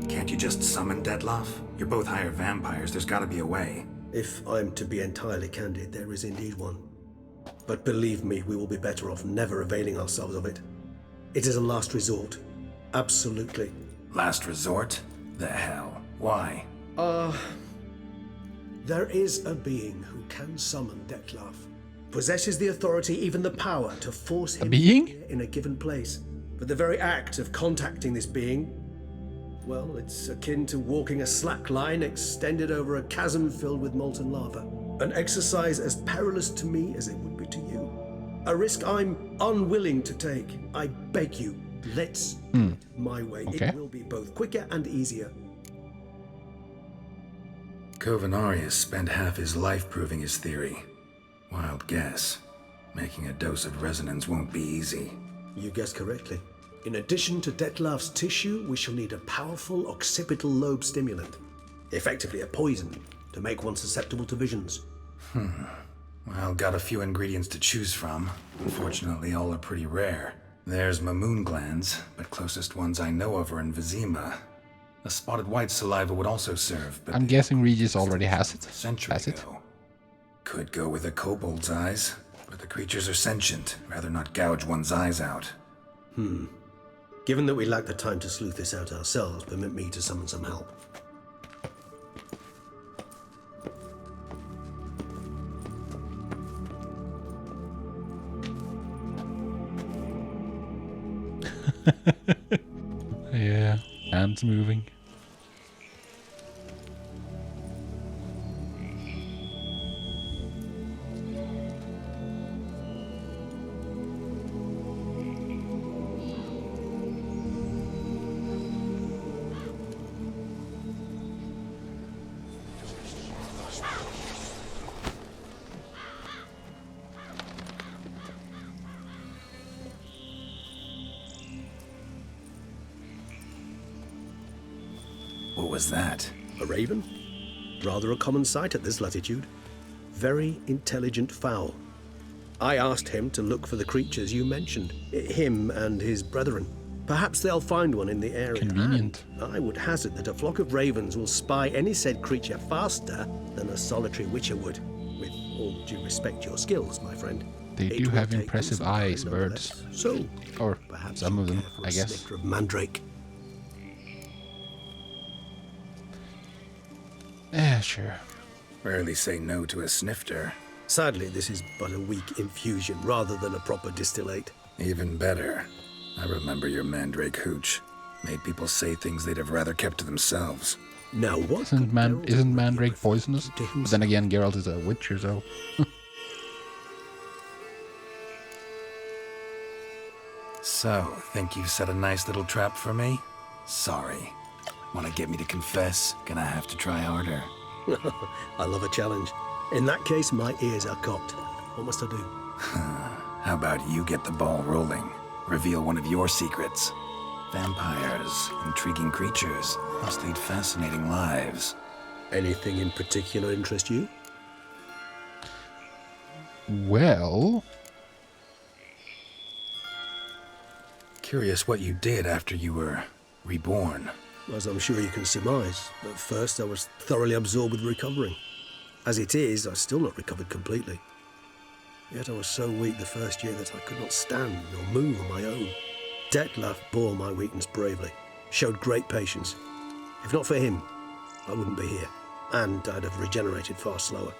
Can't you just summon Detlef? You're both hired vampires. There's gotta be a way. If I'm to be entirely candid, there is indeed one. But believe me, we will be better off never availing ourselves of it. It is a last resort. Absolutely. Last resort? The hell? Why? There is a being who can summon Detlef. Possesses the authority, even the power, to force him being? to appear in a given place. But the very act of contacting this being, well, it's akin to walking a slack line extended over a chasm filled with molten lava. An exercise as perilous to me as it would be to you. A risk I'm unwilling to take. I beg you, let's do it my way. Okay. It will be both quicker and easier. Kovinaris spent half his life proving his theory. Wild guess. Making a dose of resonance won't be easy. You guessed correctly. In addition to Detlef's tissue, we shall need a powerful occipital lobe stimulant. Effectively a poison, to make one susceptible to visions. Well, got a few ingredients to choose from. Unfortunately, all are pretty rare. There's Mamoon glands, but closest ones I know of are in Vizima. A spotted white saliva would also serve, but I'm guessing Regis already has it. a century Has it? ago. Could go with a kobold's eyes, but the creatures are sentient. Rather not gouge one's eyes out. Given that we lack the time to sleuth this out ourselves, permit me to summon some help. Yeah, hands moving. What was that? A raven? Rather a common sight at this latitude. Very intelligent fowl. I asked him to look for the creatures you mentioned. Him and his brethren. Perhaps they'll find one in the area. Convenient. And I would hazard that a flock of ravens will spy any said creature faster than a solitary witcher would. With all due respect to your skills, my friend. They It do will have take impressive them some time, eyes, birds. nonetheless. So, Or perhaps some of you them, care for I a guess. snicker of mandrake. Yeah, sure. Rarely say no to a snifter. Sadly, this is but a weak infusion rather than a proper distillate. Even better. I remember your mandrake hooch. Made people say things they'd have rather kept to themselves. Now what? Isn't could Geralt isn't be Mandrake referring poisonous? to But himself? then again, Geralt is a witcher, so So, think you've set a nice little trap for me? Sorry. Want to get me to confess? Gonna have to try harder. I love a challenge. In that case, my ears are cocked. What must I do? How about you get the ball rolling? Reveal one of your secrets. Vampires, intriguing creatures, must lead fascinating lives. Anything in particular interest you? Well, Curious what you did after you were reborn. As I'm sure you can surmise, at first I was thoroughly absorbed with recovering. As it is, I've still not recovered completely. Yet I was so weak the first year that I could not stand or move on my own. Detlef bore my weakness bravely, showed great patience. If not for him, I wouldn't be here, and I'd have regenerated far slower.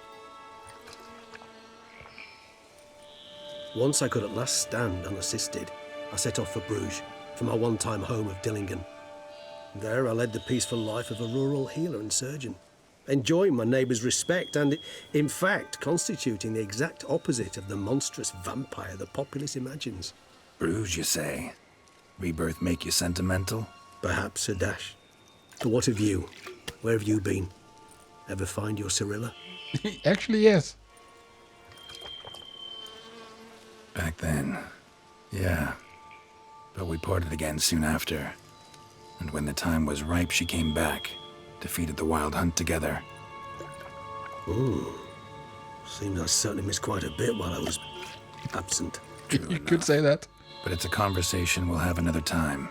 Once I could at last stand unassisted, I set off for Bruges, for my one-time home of Dillingen. There I led the peaceful life of a rural healer and surgeon, enjoying my neighbours' respect and, in fact, constituting the exact opposite of the monstrous vampire the populace imagines. Bruges, you say? Rebirth make you sentimental? Perhaps a dash. But what of you? Where have you been? Ever find your Cyrilla? actually, yes. Back then, yeah. But we parted again soon after. And when the time was ripe, she came back, defeated the Wild Hunt together. Ooh. Seems I certainly missed quite a bit while I was absent. You could say that. But it's a conversation we'll have another time.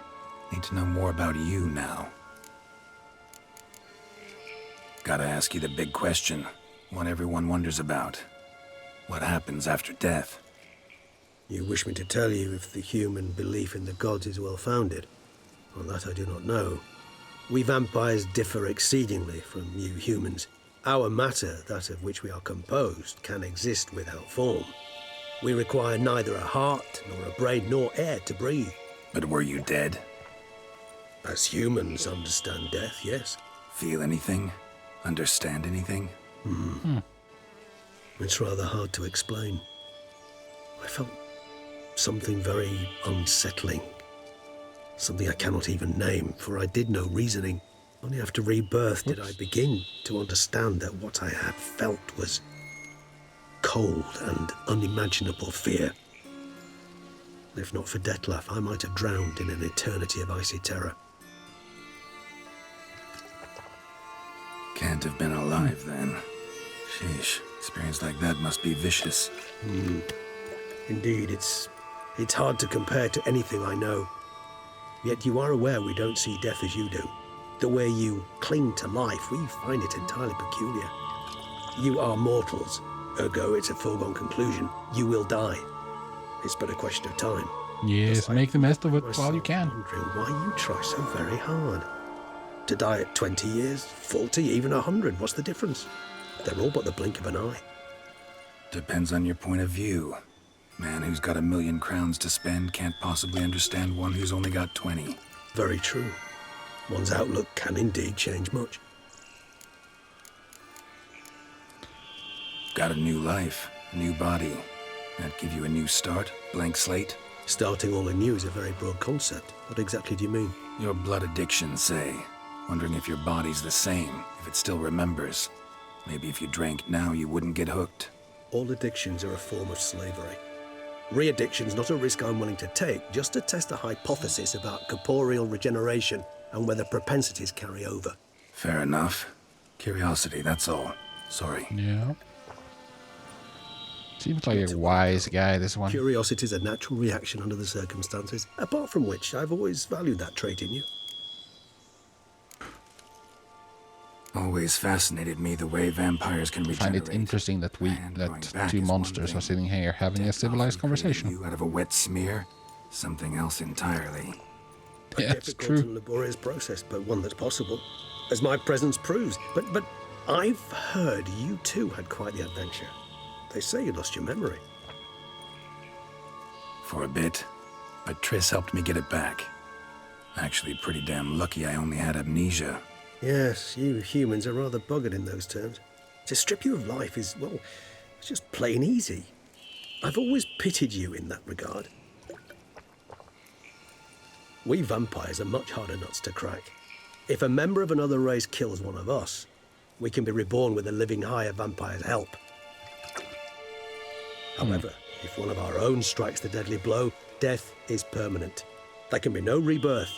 Need to know more about you now. Gotta ask you the big question. One everyone wonders about. What happens after death? You wish me to tell you if the human belief in the gods is well-founded? Well, that I do not know. We vampires differ exceedingly from you humans. Our matter, that of which we are composed, can exist without form. We require neither a heart, nor a brain, nor air to breathe. But were you dead? As humans understand death, yes. Feel anything? Understand anything? It's rather hard to explain. I felt something very unsettling. Something I cannot even name, for I did no reasoning. Only after rebirth did I begin to understand that what I had felt was cold and unimaginable fear. If not for Detlef, I might have drowned in an eternity of icy terror. Can't have been alive then. Sheesh, experience like that must be vicious. Indeed, it's hard to compare to anything I know. Yet you are aware we don't see death as you do. The way you cling to life, we find it entirely peculiar. You are mortals, ergo it's a foregone conclusion. You will die. It's but a question of time. Yes, make the best of it while you can. Wondering why you try so very hard. To die at 20 years, 40, even 100, what's the difference? They're all but the blink of an eye. Depends on your point of view. Man who's got 1,000,000 crowns to spend can't possibly understand one who's only got 20. Very true. One's outlook can indeed change much. Got a new life, a new body. That give you a new start, blank slate? Starting all anew is a very broad concept. What exactly do you mean? Your blood addiction, say. Wondering if your body's the same, if it still remembers. Maybe if you drank now, you wouldn't get hooked. All addictions are a form of slavery. Re-addiction's not a risk I'm willing to take, just to test a hypothesis about corporeal regeneration and whether propensities carry over. Fair enough. Curiosity, that's all. Sorry. Yeah. Seems like a wise guy, this one. Curiosity is a natural reaction under the circumstances, apart from which I've always valued that trait in you. Always fascinated me the way vampires can I regenerate. find it interesting that Going back two is monsters one are sitting here having a Death civilized often created conversation. You out of a wet smear, something else entirely. A Yeah, it's difficult true. and laborious process, but one that's possible, as my presence proves. But I've heard you too had quite the adventure. They say you lost your memory. For a bit, but Triss helped me get it back. Actually, pretty damn lucky I only had amnesia. Yes, you humans are rather buggered in those terms. To strip you of life is, well, it's just plain easy. I've always pitied you in that regard. We vampires are much harder nuts to crack. If a member of another race kills one of us, we can be reborn with a living higher vampire's help. However, if one of our own strikes the deadly blow, death is permanent. There can be no rebirth.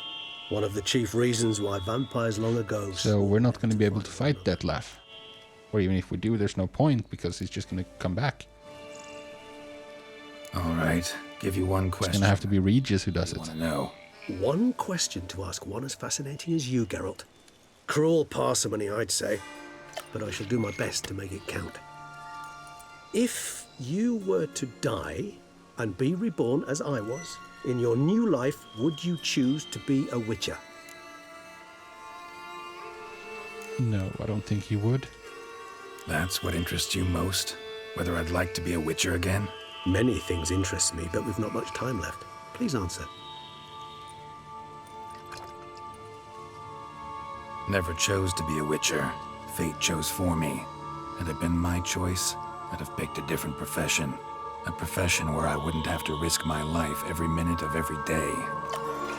One of the chief reasons why vampires long ago... So we're not going to be able to fight Detlef. Or even if we do, there's no point, because he's just going to come back. All right, give you one question. It's going to have to be Regis who does it. Want to know? One question to ask one as fascinating as you, Geralt. Cruel parsimony, I'd say, but I shall do my best to make it count. If you were to die and be reborn as I was, in your new life, would you choose to be a witcher? No, I don't think he would. That's what interests you most? Whether I'd like to be a witcher again? Many things interest me, but we've not much time left. Please answer. Never chose to be a witcher. Fate chose for me. Had it been my choice, I'd have picked a different profession. A profession where I wouldn't have to risk my life every minute of every day.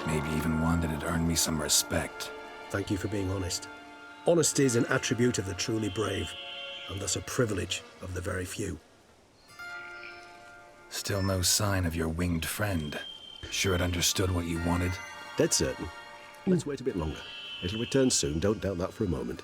Maybe even one that'd earn me some respect. Thank you for being honest. Honesty is an attribute of the truly brave, and thus a privilege of the very few. Still no sign of your winged friend. Sure it understood what you wanted? Dead certain. Let's wait a bit longer. It'll return soon, don't doubt that for a moment.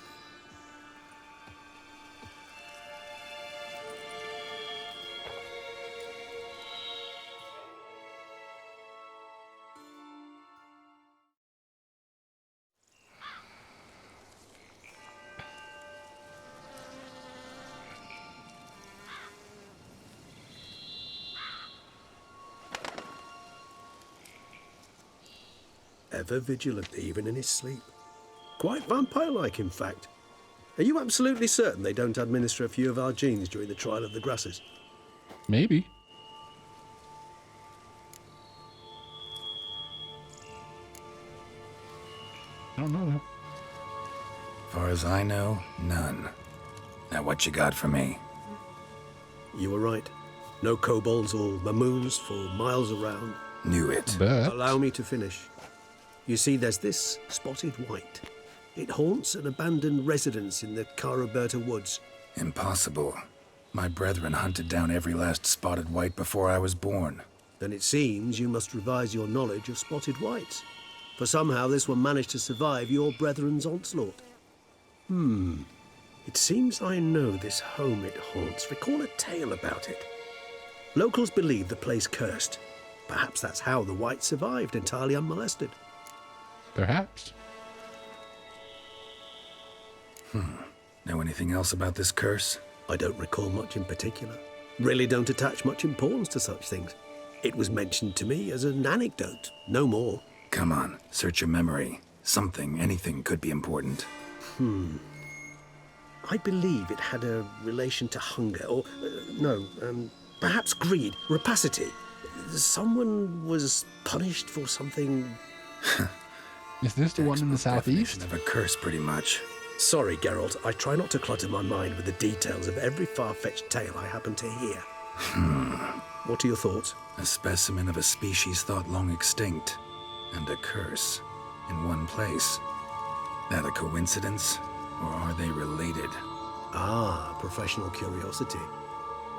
Ever vigilant, even in his sleep. Quite vampire-like, in fact. Are you absolutely certain they don't administer a few of our genes during the trial of the grasses? Maybe. I don't know though. Far as I know, none. Now what you got for me? You were right. No kobolds or mamoons for miles around. Knew it. But Allow me to finish. You see, there's this spotted white. It haunts an abandoned residence in the Caraberta woods. Impossible. My brethren hunted down every last spotted white before I was born. Then it seems you must revise your knowledge of spotted whites. For somehow this one managed to survive your brethren's onslaught. It seems I know this home it haunts. Recall a tale about it. Locals believe the place cursed. Perhaps that's how the white survived entirely unmolested. perhaps. Know anything else about this curse? I don't recall much in particular. Really don't attach much importance to such things. It was mentioned to me as an anecdote, no more. Come on, search your memory. Something, anything could be important. I believe it had a relation to hunger, or, perhaps greed, rapacity. Someone was punished for something... Is this the one in the southeast? Definition of a curse, pretty much. Sorry, Geralt, I try not to clutter my mind with the details of every far-fetched tale I happen to hear. What are your thoughts? A specimen of a species thought long extinct, and a curse in one place. That a coincidence, or are they related? Ah, professional curiosity.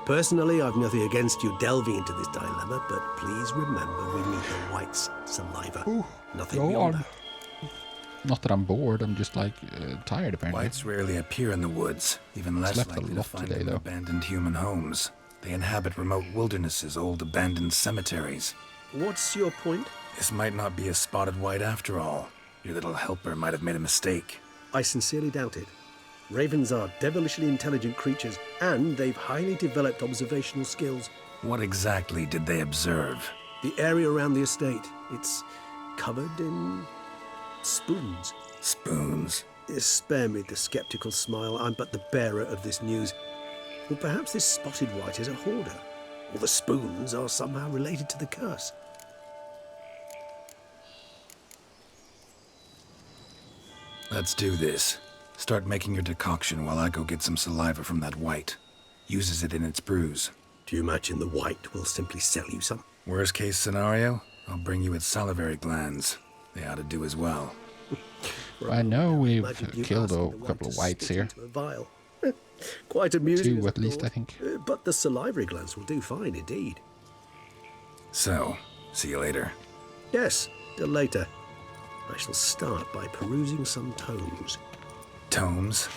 Personally, I've nothing against you delving into this dilemma, but please remember we need the white's saliva. Nothing go beyond on. that. Not that I'm bored, I'm just like tired apparently. Whites rarely appear in the woods, even less Slept a likely to lot find today, them in though. abandoned human homes. They inhabit remote wildernesses, old abandoned cemeteries. What's your point? This might not be a spotted white after all. Your little helper might have made a mistake. I sincerely doubt it. Ravens are devilishly intelligent creatures, and they've highly developed observational skills. What exactly did they observe? The area around the estate, it's covered in spoons. Spoons? Spare me the skeptical smile. I'm but the bearer of this news. Or perhaps this spotted white is a hoarder, or the spoons are somehow related to the curse. Let's do this. Start making your decoction while I go get some saliva from that white. Uses it in its brews. Do you imagine the white will simply sell you some? Worst case scenario, I'll bring you its salivary glands. They ought to do as well. I know we've Imagine you killed asking a the couple white of to whites spit here. into a vial. Quite amusing. 2 as a at least, thought. I think. But the salivary glands will do fine indeed. So, see you later. Yes, till later. I shall start by perusing some tomes. Tomes?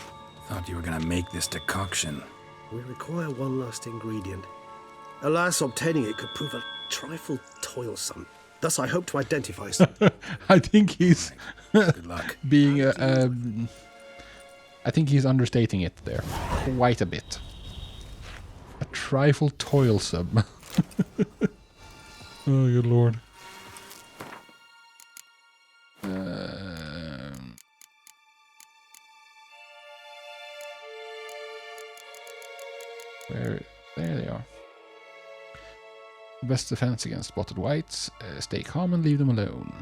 Thought you were gonna make this decoction. We require one last ingredient. Alas, obtaining it could prove a trifle toilsome. Thus, I hope to identify some. I think he's Good luck. being I think he's understating it there quite a bit. A trifle toilsome. Oh, good lord. Where? There they are. Best defense against spotted whites. Stay calm and leave them alone.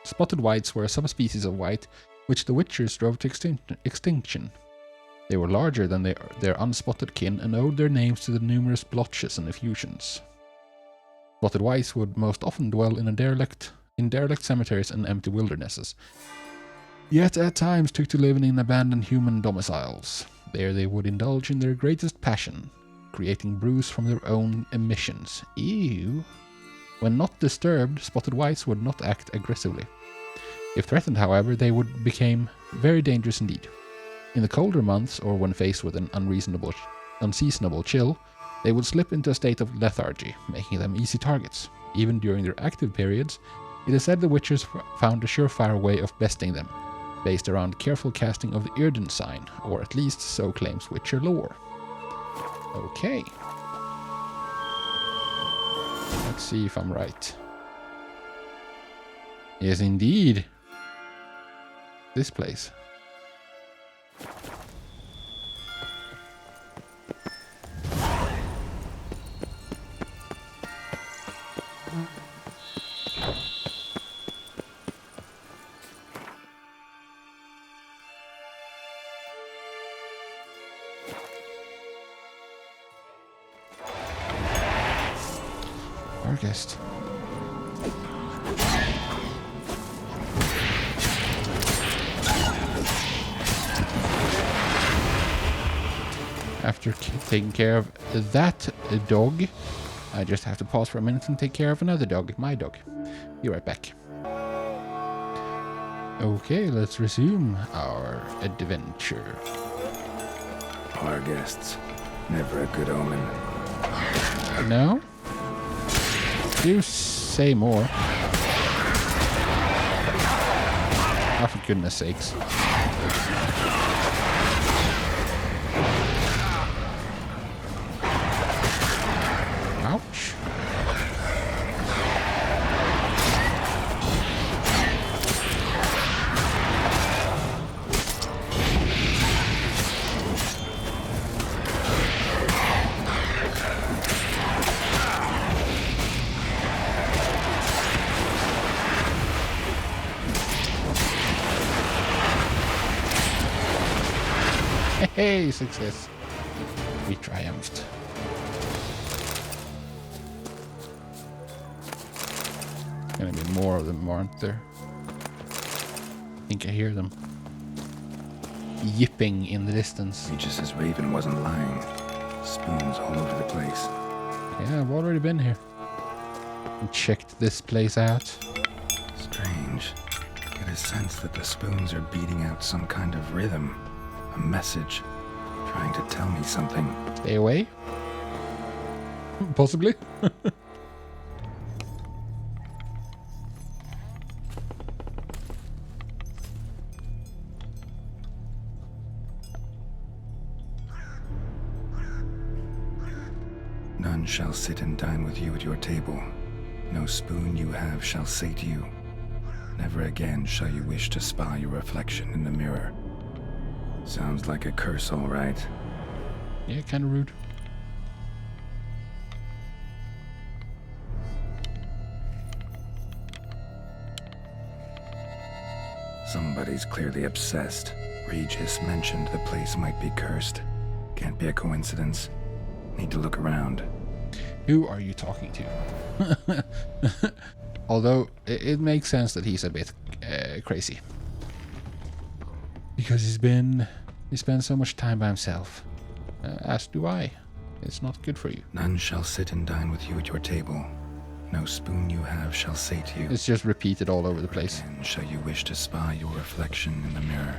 Spotted whites were a subspecies of white which the Witchers drove to extinction. They were larger than their unspotted kin and owed their names to the numerous blotches and effusions. Spotted whites would most often dwell in derelict cemeteries and empty wildernesses, yet at times took to living in abandoned human domiciles. There they would indulge in their greatest passion, creating brews from their own emissions. Ew. When not disturbed, spotted whites would not act aggressively. If threatened, however, they would become very dangerous indeed. In the colder months, or when faced with an unseasonable chill, they would slip into a state of lethargy, making them easy targets. Even during their active periods, it is said the Witchers found a surefire way of besting them, based around careful casting of the Irden sign, or at least so claims Witcher lore. Okay. Let's see if I'm right. Yes, indeed. This place. Our guest. After taking care of that dog, I just have to pause for a minute and take care of another dog, my dog. Be right back. Okay, let's resume our adventure. Our guests. Never a good omen. No? Do say more. Oh, for goodness sakes. Ouch. Hey, success. We triumphed. Gonna be more of them, aren't there? I think I hear them yipping in the distance. Regis's raven wasn't lying. Spoons all over the place. Yeah, I've already been here. And checked this place out. Strange. Get a sense that the spoons are beating out some kind of rhythm. A message. Trying to tell me something. Stay away? Possibly. None shall sit and dine with you at your table. No spoon you have shall sate you. Never again shall you wish to spy your reflection in the mirror. Sounds like a curse, all right. Yeah, kind of rude. Somebody's clearly obsessed. Regis mentioned the place might be cursed. Can't be a coincidence. Need to look around. Who are you talking to? Although it makes sense that he's a bit crazy. Because he spends so much time by himself. As do I. It's not good for you. None shall sit and dine with you at your table. No spoon you have shall sate you. It's just repeated all over the place. And shall you wish to spy your reflection in the mirror?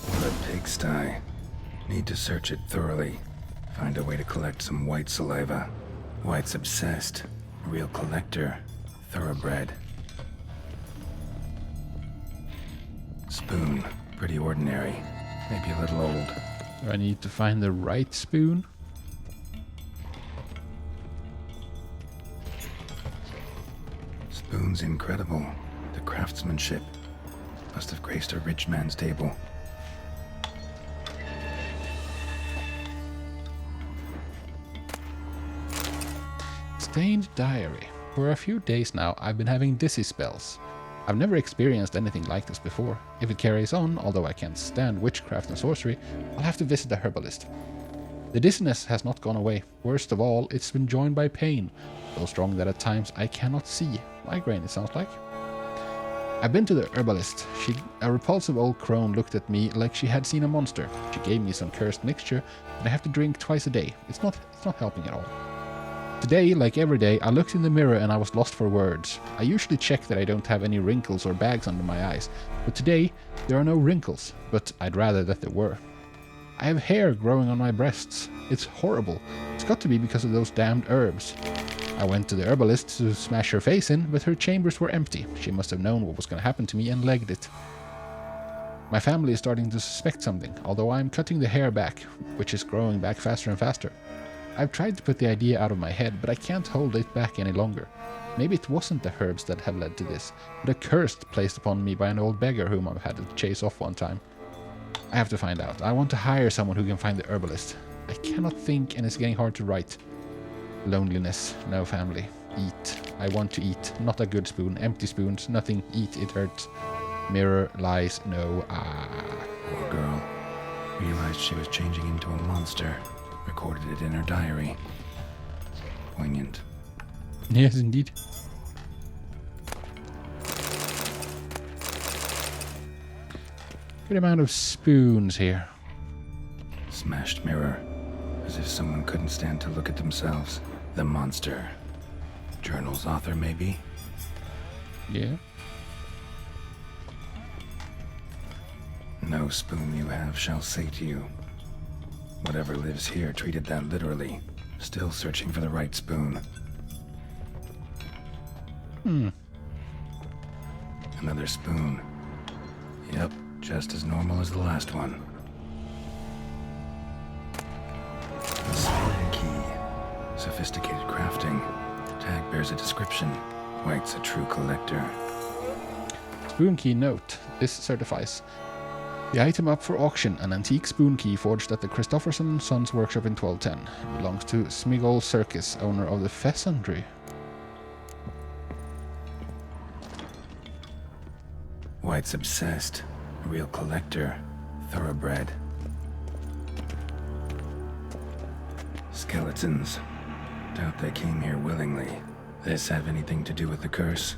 What a pigsty. Need to search it thoroughly. Find a way to collect some white saliva. White's obsessed. Real collector. Thoroughbred. Spoon. Pretty ordinary. Maybe a little old. Do I need to find the right spoon? Spoon's incredible. The craftsmanship. Must have graced a rich man's table. Stained diary. For a few days now, I've been having dizzy spells. I've never experienced anything like this before. If it carries on, although I can't stand witchcraft and sorcery, I'll have to visit a herbalist. The dizziness has not gone away. Worst of all, it's been joined by pain, so strong that at times I cannot see. Migraine, it sounds like. I've been to the herbalist. A repulsive old crone looked at me like she had seen a monster. She gave me some cursed mixture that I have to drink twice a day. It's not helping at all. Today, like every day, I looked in the mirror and I was lost for words. I usually check that I don't have any wrinkles or bags under my eyes, but today there are no wrinkles, but I'd rather that there were. I have hair growing on my breasts. It's horrible. It's got to be because of those damned herbs. I went to the herbalist to smash her face in, but her chambers were empty. She must have known what was going to happen to me and legged it. My family is starting to suspect something, although I'm cutting the hair back, which is growing back faster and faster. I've tried to put the idea out of my head, but I can't hold it back any longer. Maybe it wasn't the herbs that have led to this, but a curse placed upon me by an old beggar whom I've had to chase off one time. I have to find out. I want to hire someone who can find the herbalist. I cannot think and it's getting hard to write. Loneliness, no family. Eat. I want to eat. Not a good spoon. Empty spoons. Nothing. Eat. It hurts. Mirror. Lies. No. Poor girl. Realized she was changing into a monster. Recorded it in her diary. Poignant. Yes, indeed. Good amount of spoons here. Smashed mirror. As if someone couldn't stand to look at themselves. The monster. Journal's author, maybe? Yeah. No spoon you have shall sate you. Whatever lives here treated that literally. Still searching for the right spoon. Another spoon. Yep, just as normal as the last one. A spoon key. Sophisticated crafting. Tag bears a description. White's a true collector. Spoon key note. This certifies the item up for auction, an antique spoon key forged at the Christopherson Sons workshop in 1210. It belongs to Smigol Circus, owner of the Pheasantry. White's obsessed. A real collector. Thoroughbred. Skeletons. Doubt they came here willingly. This have anything to do with the curse?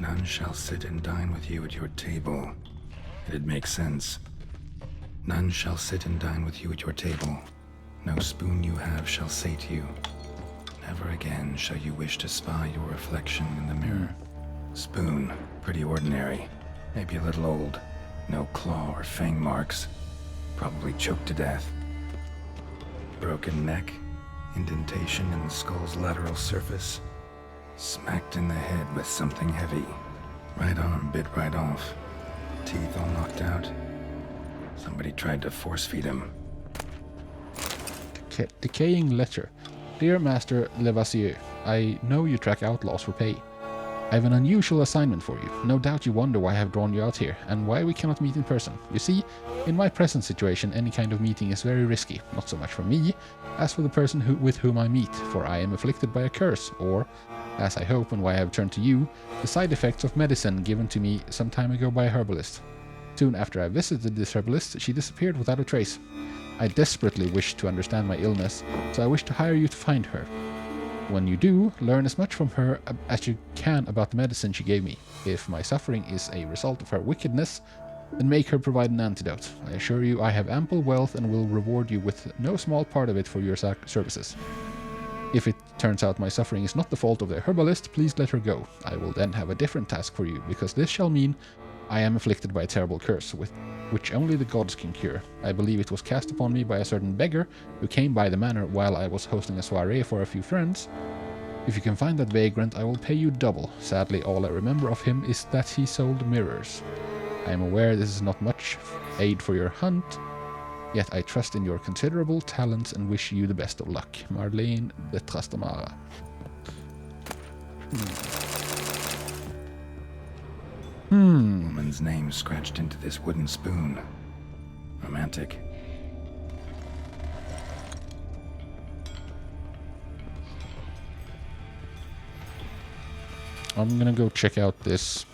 None shall sit and dine with you at your table. It'd make sense. None shall sit and dine with you at your table. No spoon you have shall sate you. Never again shall you wish to spy your reflection in the mirror. Spoon, pretty ordinary. Maybe a little old. No claw or fang marks. Probably choked to death. Broken neck. Indentation in the skull's lateral surface. Smacked in the head with something heavy. Right arm bit right off. Teeth all knocked out. Somebody tried to force feed him. Decaying letter. Dear Master Levassieur, I know you track outlaws for pay. I have an unusual assignment for you. No doubt you wonder why I have drawn you out here, and why we cannot meet in person. You see, in my present situation, any kind of meeting is very risky. Not so much for me, as for the person with whom I meet, for I am afflicted by a curse, or, as I hope and why I have turned to you, the side effects of medicine given to me some time ago by a herbalist. Soon after I visited this herbalist, she disappeared without a trace. I desperately wish to understand my illness, so I wish to hire you to find her. When you do, learn as much from her as you can about the medicine she gave me. If my suffering is a result of her wickedness, then make her provide an antidote. I assure you I have ample wealth and will reward you with no small part of it for your services. If it turns out my suffering is not the fault of the herbalist, please let her go. I will then have a different task for you, because this shall mean I am afflicted by a terrible curse, which only the gods can cure. I believe it was cast upon me by a certain beggar who came by the manor while I was hosting a soiree for a few friends. If you can find that vagrant, I will pay you double. Sadly, all I remember of him is that he sold mirrors. I am aware this is not much aid for your hunt, yet I trust in your considerable talents and wish you the best of luck. Marlene de Trastamara. Woman's name scratched into this wooden spoon. Romantic. I'm gonna go check out this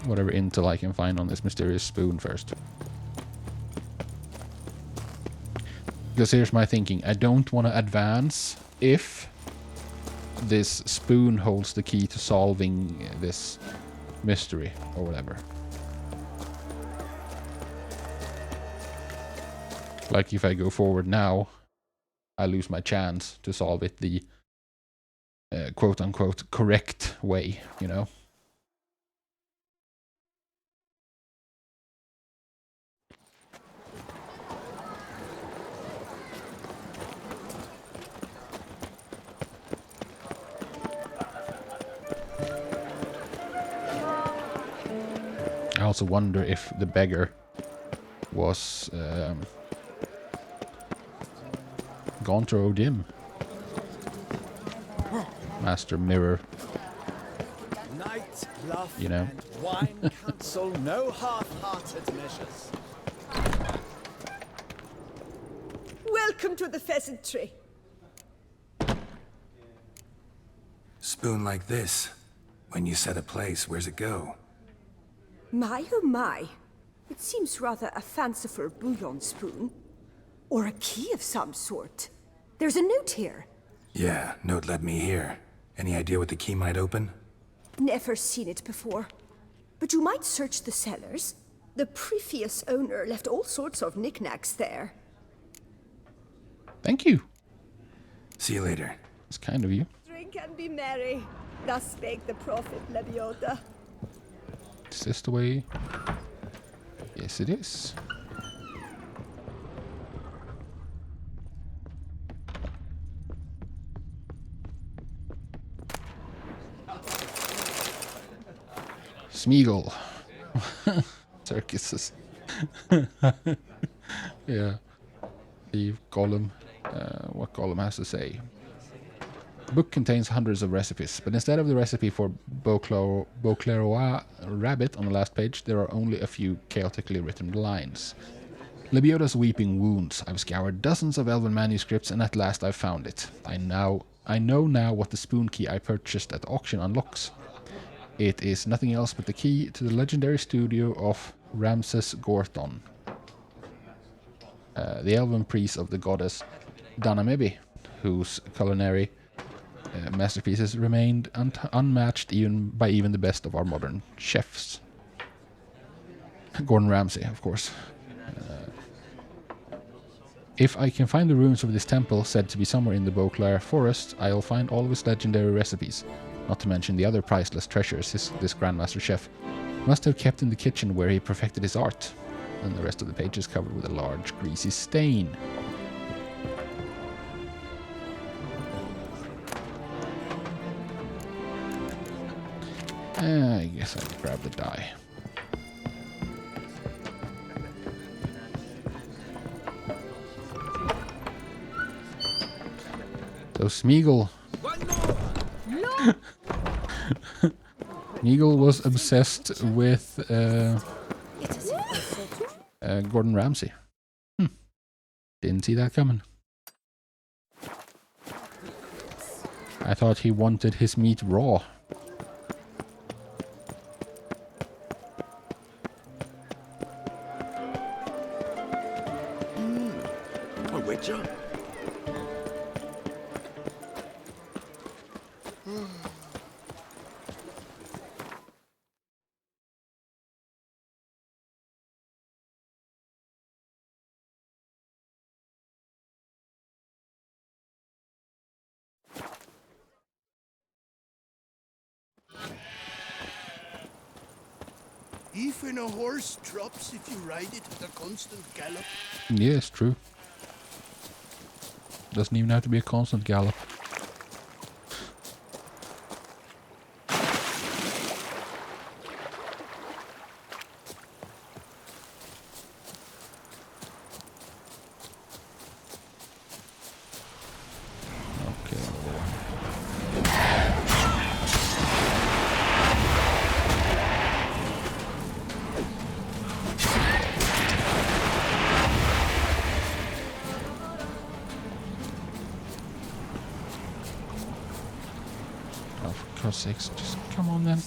whatever intel I can find on this mysterious spoon first. Because here's my thinking. I don't want to advance if this spoon holds the key to solving this mystery or whatever. Like if I go forward now, I lose my chance to solve it the quote-unquote correct way, you know? I also wonder if the beggar was Gaunter O'Dim. Master Mirror. Night, bluff, you know. and wine cancel no half-hearted measures. Welcome to the pheasantry. Spoon like this. When you set a place, where's it go? My oh my. It seems rather a fanciful bouillon spoon. Or a key of some sort. There's a note here. Yeah, note led me here. Any idea what the key might open? Never seen it before. But you might search the cellars. The previous owner left all sorts of knickknacks there. Thank you. See you later. It's kind of you. Drink and be merry. Thus spake the prophet Lebioda. Is this the way? Yes, it is. Smeagol. Circuses. Yeah. The Gollum. What Gollum has to say. The book contains hundreds of recipes, but instead of the recipe for Beaucleroi rabbit on the last page, there are only a few chaotically written lines. Lebioda's weeping wounds. I've scoured dozens of elven manuscripts, and at last I've found it. I know now what the spoon key I purchased at auction unlocks. It is nothing else but the key to the legendary studio of Ramses Gorthon, the elven priest of the goddess Danamebi, whose culinary masterpieces remained unmatched by even the best of our modern chefs. Gordon Ramsay, of course. If I can find the ruins of this temple, said to be somewhere in the Beauclair forest, I'll find all of his legendary recipes, not to mention the other priceless treasures this Grandmaster Chef must have kept in the kitchen where he perfected his art. And the rest of the page is covered with a large, greasy stain. I guess I'll grab the die. So Smeagol. Smeagol was obsessed with Gordon Ramsay. Didn't see that coming. I thought he wanted his meat raw. Witcher? Even a horse drops if you ride it at a constant gallop. Yeah, it's true. Doesn't even have to be a constant gallop. For God's sakes, just come on then.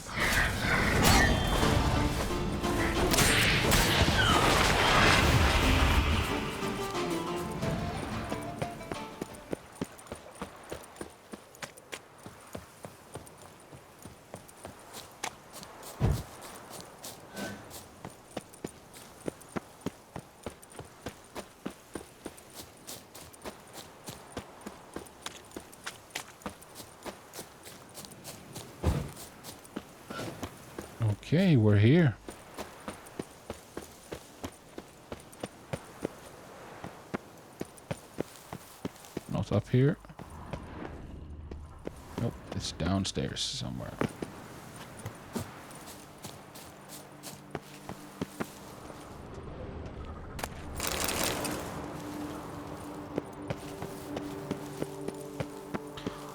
Okay, we're here. Not up here. Nope, it's downstairs somewhere.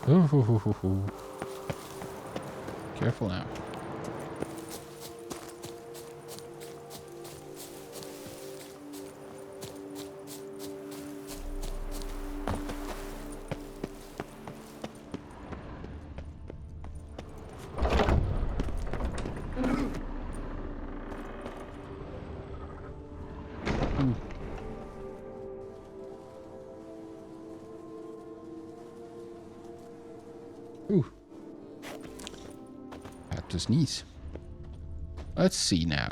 Ooh. Careful now. Ooh. Had to sneeze. Let's see now.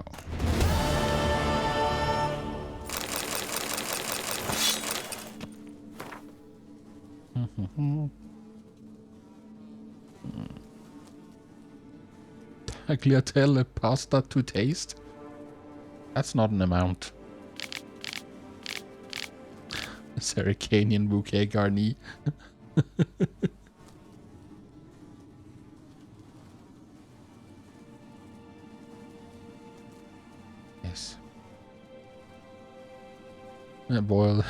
Tagliatelle pasta to taste? That's not an amount. Sericanian bouquet garni. Yes. Boil.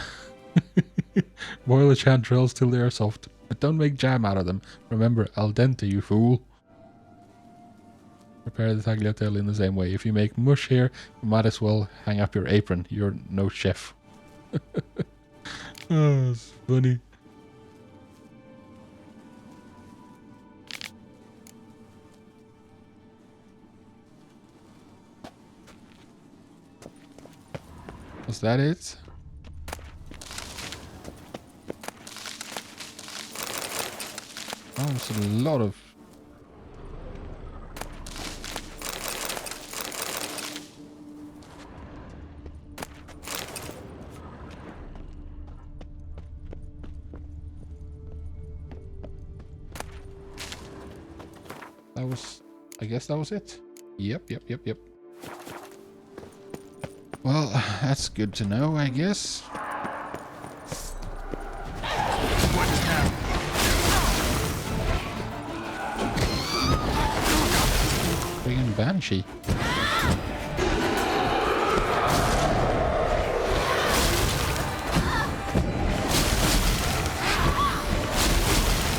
Boil the chanterelles till they are soft, but don't make jam out of them. Remember, al dente, you fool. Prepare the tagliatelle in the same way. If you make mush here, you might as well hang up your apron. You're no chef. Oh, it's funny. Was that it? Oh, there's a lot of... That was... I guess that was it. Yep. Well, that's good to know, I guess. Friggin' Banshee.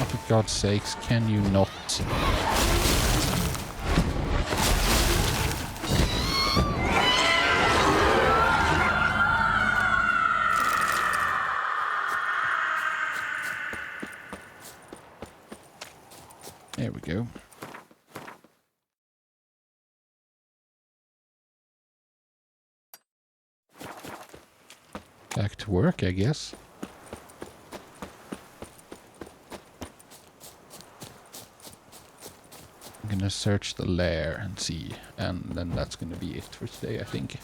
Oh, for God's sakes, can you not? There we go. Back to work, I guess. I'm gonna search the lair and see, and then that's gonna be it for today, I think.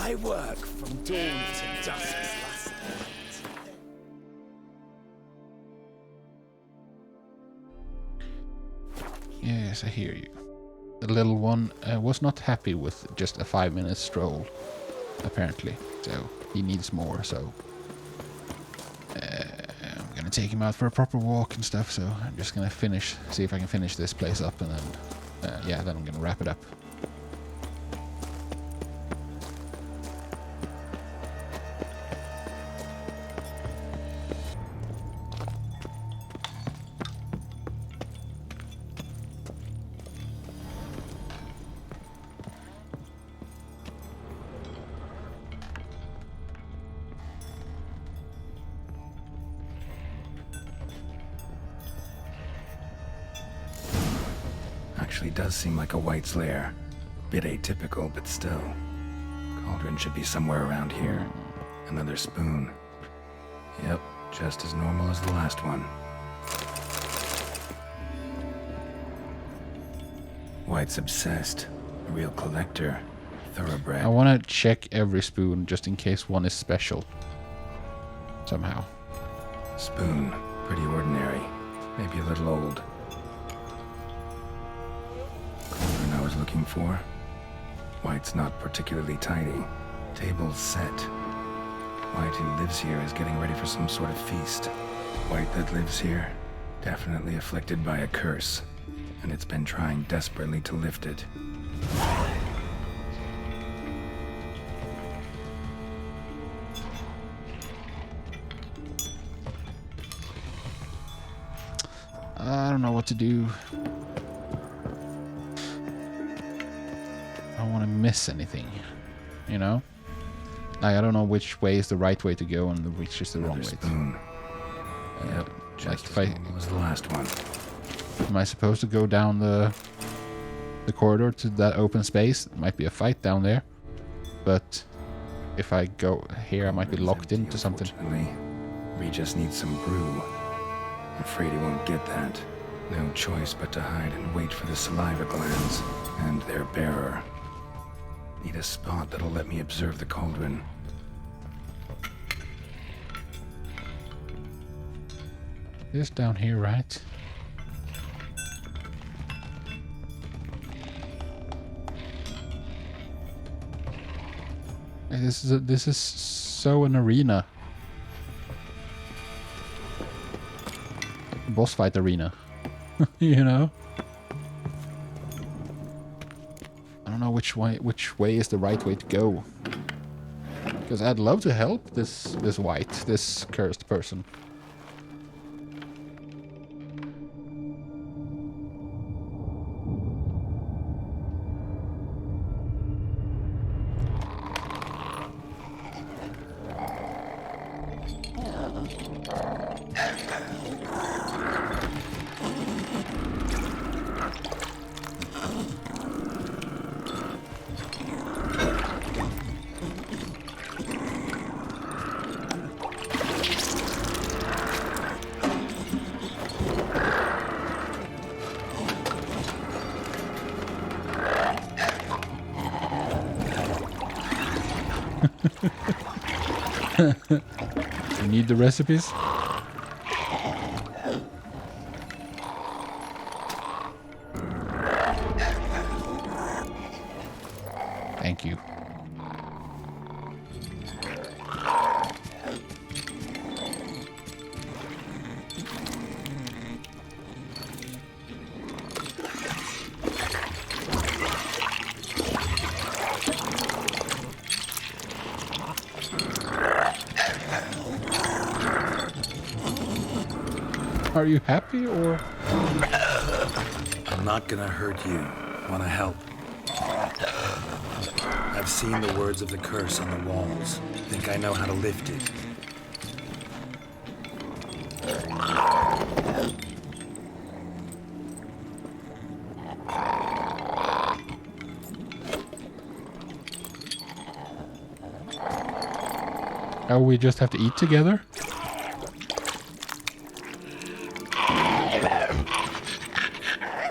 I work from dawn to dusk last night. Yes, I hear you. The little one was not happy with just a 5-minute stroll, apparently. So he needs more, so... I'm gonna take him out for a proper walk and stuff, so I'm just gonna see if I can finish this place up, and then... yeah, then I'm gonna wrap it up. Actually does seem like a White's lair. Bit atypical, but still. Cauldron should be somewhere around here. Another spoon. Yep, just as normal as the last one. White's obsessed. A real collector. Thoroughbred. I want to check every spoon just in case one is special. Somehow. Spoon. Pretty ordinary. Maybe a little old. Cauldron I was looking for. White's not particularly tidy. Table's set. White who lives here is getting ready for some sort of feast. White that lives here, definitely afflicted by a curse, and it's been trying desperately to lift it. I don't know what to do. I don't want to miss anything, you know? Like, I don't know which way is the right way to go and which is the wrong way. Spoon. Yep, just as normal as the last one. Am I supposed to go down the corridor to that open space? There might be a fight down there, but if I go here, I might be locked into something. Regis needs some brew. I'm afraid he won't get that. No choice but to hide and wait for the saliva glands and their bearer. Need a spot that'll let me observe the cauldron. This down here, right? Hey, this is so an arena. Boss fight arena. You know? I don't know which way is the right way to go. Because I'd love to help this White, this cursed person. You need the recipes? Thank you. Are you happy or? I'm not gonna hurt you. Wanna help? I've seen the words of the curse on the walls. Think I know how to lift it. Oh, we just have to eat together?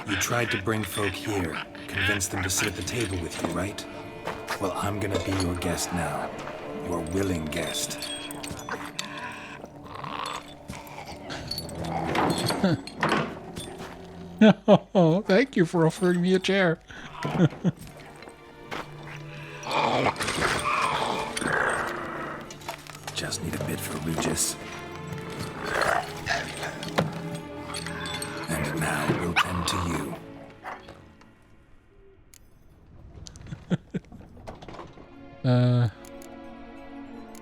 You tried to bring folk here, convince them to sit at the table with you, right? Well, I'm gonna be your guest now. Your willing guest. Oh, thank you for offering me a chair. Just need a bit for Regis. And now we'll tend to you.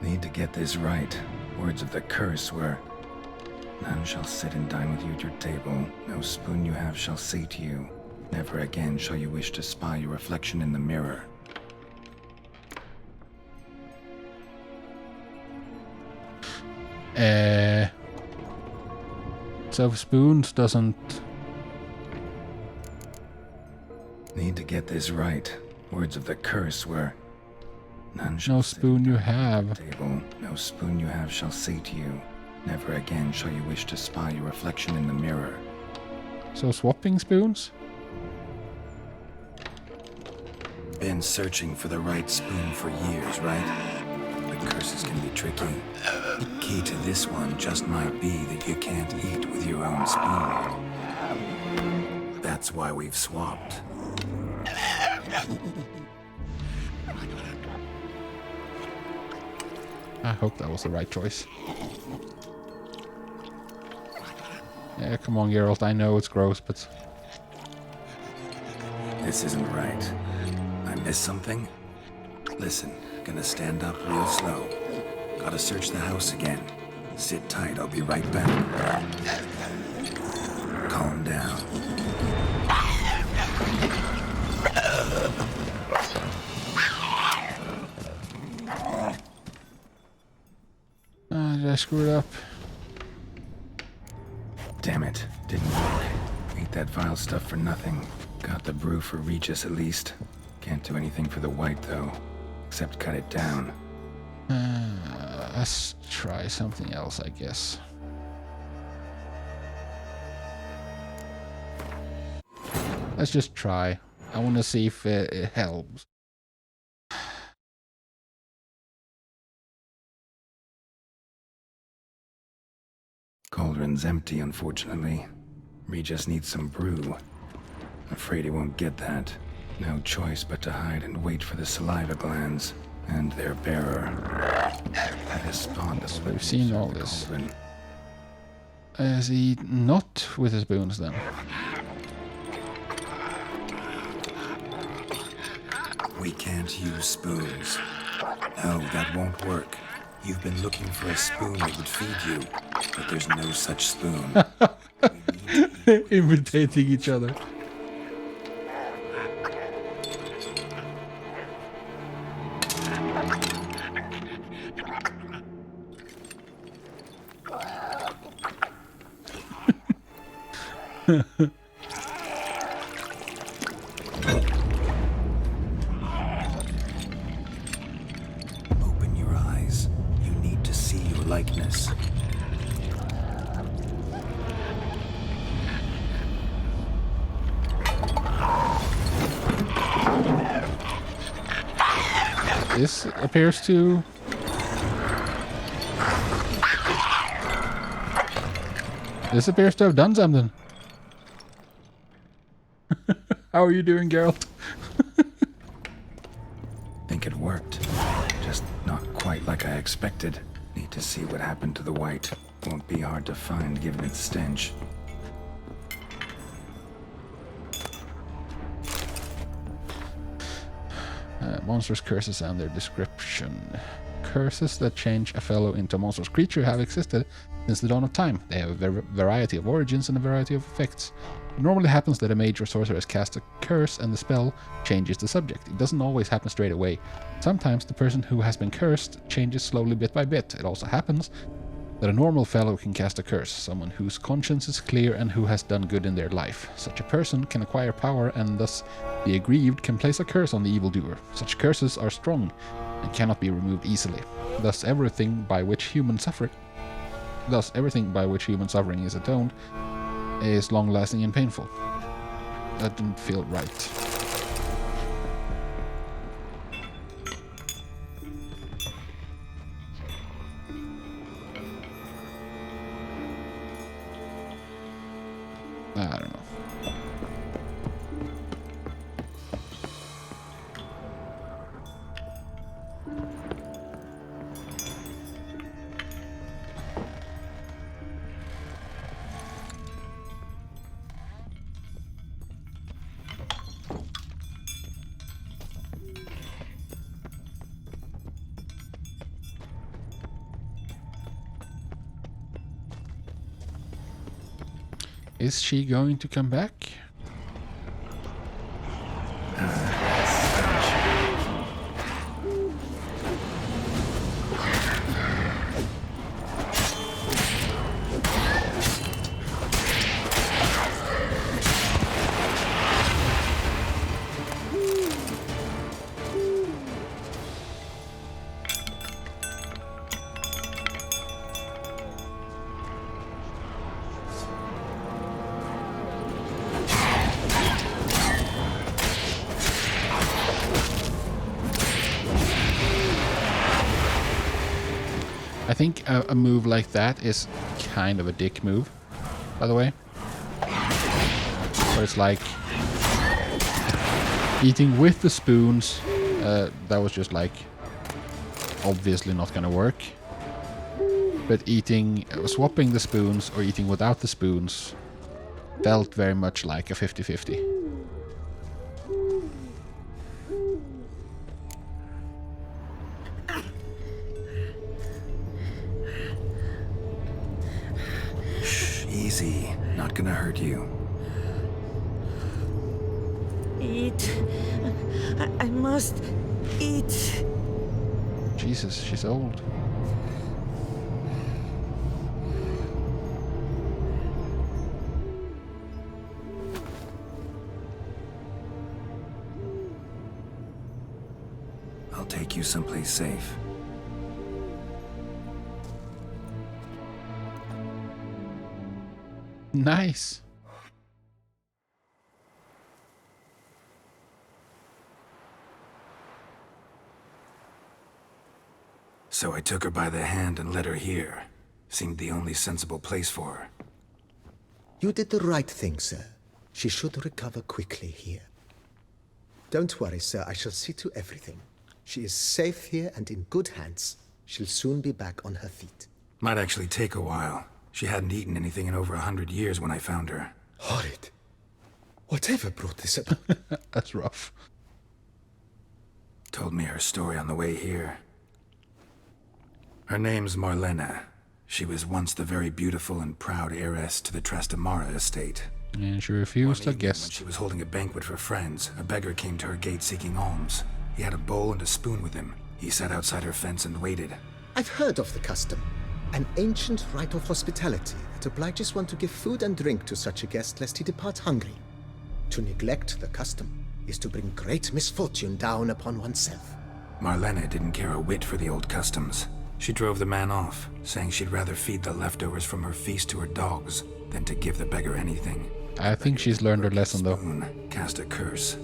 Need to get this right. Words of the curse were, none shall sit and dine with you at your table. No spoon you have shall say to you, never again shall you wish to spy your reflection in the mirror. So spoons doesn't... Need to get this right. Words of the curse were, none shall No spoon you have. table. No spoon you have shall say to you, never again shall you wish to spy your reflection in the mirror. So swapping spoons? Been searching for the right spoon for years, right? The curses can be tricky. Key to this one just might be that you can't eat with your own spoon. That's why we've swapped. I hope that was the right choice. Yeah, come on, Geralt. I know it's gross, but... This isn't right. I missed something? Listen, gonna stand up real slow. Gotta search the house again. Sit tight, I'll be right back. Calm down. Did I screw it up? Damn it, didn't work. Ate that vile stuff for nothing. Got the brew for Regis at least. Can't do anything for the white though, except cut it down. Let's try something else, I guess. Let's just try. I want to see if it helps. Cauldron's empty, unfortunately. Regis needs some brew. Afraid he won't get that. No choice but to hide and wait for the saliva glands and their bearer. That has spawned the We've seen all this. cauldron. Is he not with his spoons then? We can't use spoons. No, that won't work. You've been looking for a spoon that would feed you, but there's no such spoon. Imitating each other. Open your eyes. You need to see your likeness. This appears to... This appears to have done something. How are you doing, Geralt? Think it worked. Just not quite like I expected. Need to see what happened to the white. Won't be hard to find given its stench. Monsters' curses and their description. curses that change a fellow into a monstrous creature have existed since the dawn of time. They have a variety of origins and a variety of effects. It normally happens that a mage or sorceress casts a curse and the spell changes the subject. It doesn't always happen straight away. Sometimes the person who has been cursed changes slowly bit by bit. It also happens that a normal fellow can cast a curse, someone whose conscience is clear and who has done good in their life. Such a person can acquire power, and thus the aggrieved can place a curse on the evildoer. Such curses are strong and cannot be removed easily. Thus everything by which human suffering is atoned is long-lasting and painful. That didn't feel right. I don't know. Is she going to come back? I think a move like that is kind of a dick move, by the way. Where it's like eating with the spoons, that was just like obviously not gonna work. But swapping the spoons or eating without the spoons felt very much like a 50-50. Easy, not gonna hurt you. Eat. I must eat. Jesus, she's old. I'll take you someplace safe. Nice. So I took her by the hand and led her here. Seemed the only sensible place for her. You did the right thing, sir. She should recover quickly here. Don't worry, sir. I shall see to everything. She is safe here and in good hands. She'll soon be back on her feet. Might actually take a while. She hadn't eaten anything in over 100 years when I found her. Horrid. Whatever brought this about? That's rough. Told me her story on the way here. Her name's Marlena. She was once the very beautiful and proud heiress to the Trastamara estate. And she refused a guest. When she was holding a banquet for friends, a beggar came to her gate seeking alms. He had a bowl and a spoon with him. He sat outside her fence and waited. I've heard of the custom. An ancient rite of hospitality that obliges one to give food and drink to such a guest lest he depart hungry. To neglect the custom is to bring great misfortune down upon oneself. Marlena didn't care a whit for the old customs. She drove the man off, saying she'd rather feed the leftovers from her feast to her dogs than to give the beggar anything. I think she's learned her lesson, though. Cast a curse.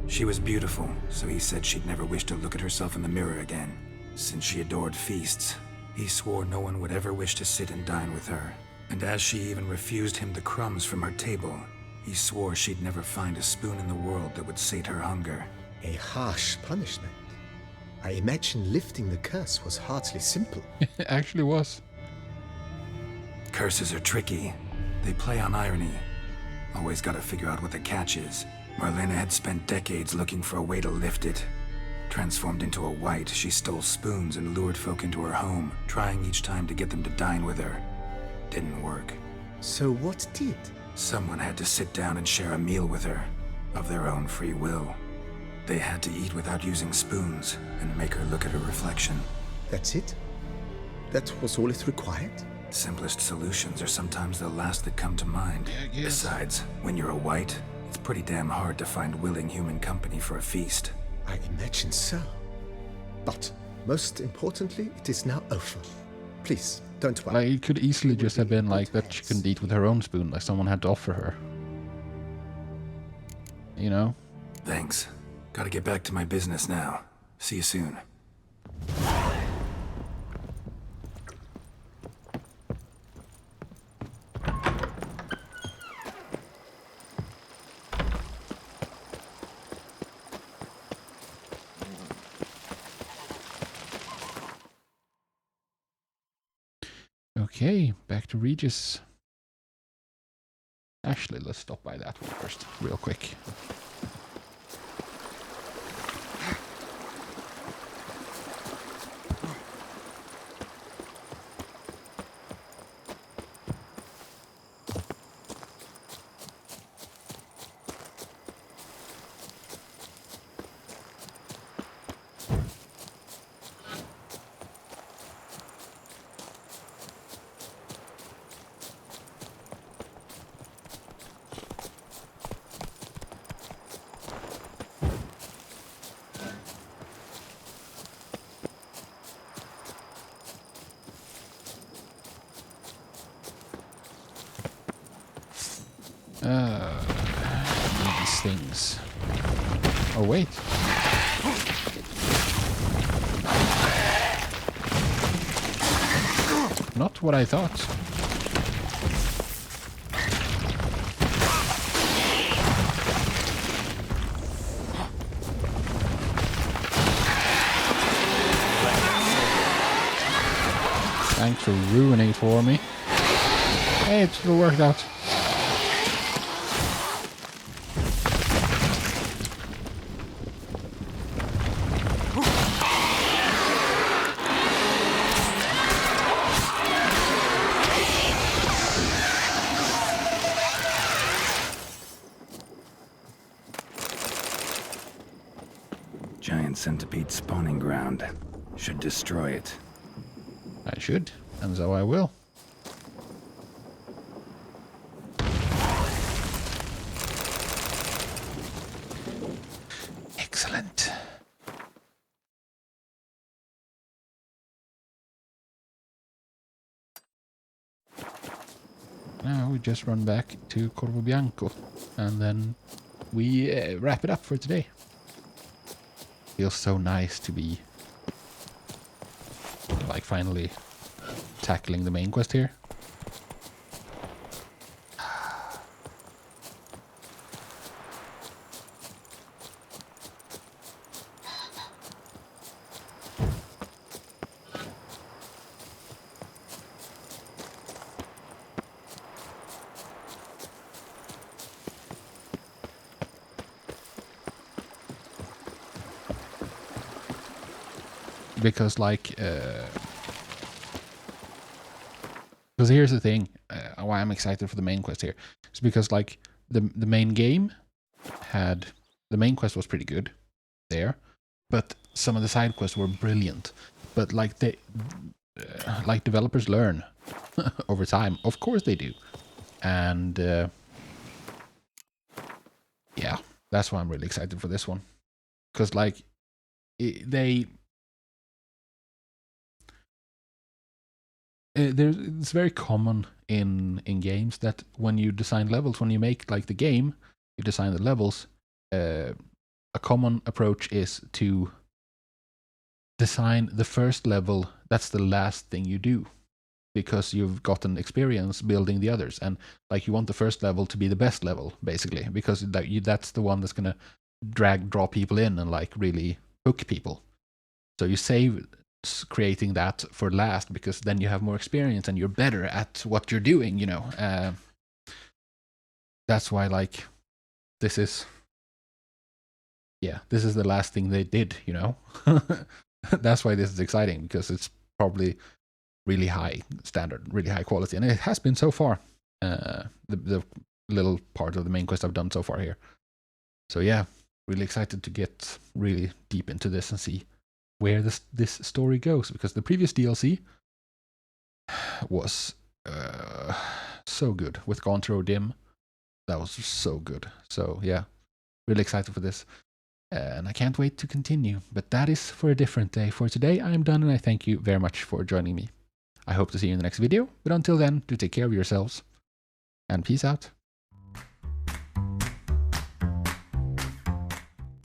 She was beautiful, so he said she'd never wish to look at herself in the mirror again. Since she adored feasts, he swore no one would ever wish to sit and dine with her. And as she even refused him the crumbs from her table, he swore she'd never find a spoon in the world that would sate her hunger. A harsh punishment. I imagine lifting the curse was hardly simple. It actually was. Curses are tricky. They play on irony. Always gotta figure out what the catch is. Marlena had spent decades looking for a way to lift it. Transformed into a wight, she stole spoons and lured folk into her home, trying each time to get them to dine with her. Didn't work. So what did? Someone had to sit down and share a meal with her, of their own free will. They had to eat without using spoons, and make her look at her reflection. That's it? That was all it required? Simplest solutions are sometimes the last that come to mind. Yeah, Besides, when you're a wight, it's pretty damn hard to find willing human company for a feast. I imagine so. But, most importantly, it is now over. Please, don't worry. Like, it could easily just have been like that she couldn't eat with her own spoon, like someone had to offer her. You know? Thanks. Gotta get back to my business now. See you soon. Okay, back to Regis. Actually, let's stop by that one first, real quick. These things. Oh, wait. Not what I thought. Thanks for ruining it for me. Hey, it still worked out. Giant centipede spawning ground. Should destroy it. I should, and so I will. Excellent. Now we just run back to Corvo Bianco, and then we wrap it up for today. Feels so nice to be like finally tackling the main quest here. Because like because here's the thing, why I'm excited for the main quest here. It's because like the main game had, the main quest was pretty good there, but some of the side quests were brilliant. But like they like developers learn over time, of course they do, and yeah, that's why I'm really excited for this one, because like it's very common in games that when you design levels, when you make like the game, you design the levels. A common approach is to design the first level. That's the last thing you do, because you've gotten experience building the others, and like you want the first level to be the best level, basically, because that's the one that's gonna draw people in and like really hook people. So you save creating that for last, because then you have more experience and you're better at what you're doing, you know. That's why like this is yeah, this is the last thing they did, you know? That's why this is exciting, because it's probably really high standard, really high quality, and it has been so far. The little part of the main quest I've done so far here. So yeah, really excited to get really deep into this and see where this story goes, because the previous DLC was so good with Gontrol Dim. That was so good. So yeah, really excited for this. And I can't wait to continue. But that is for a different day. For today, I am done, and I thank you very much for joining me. I hope to see you in the next video. But until then, do take care of yourselves. And peace out.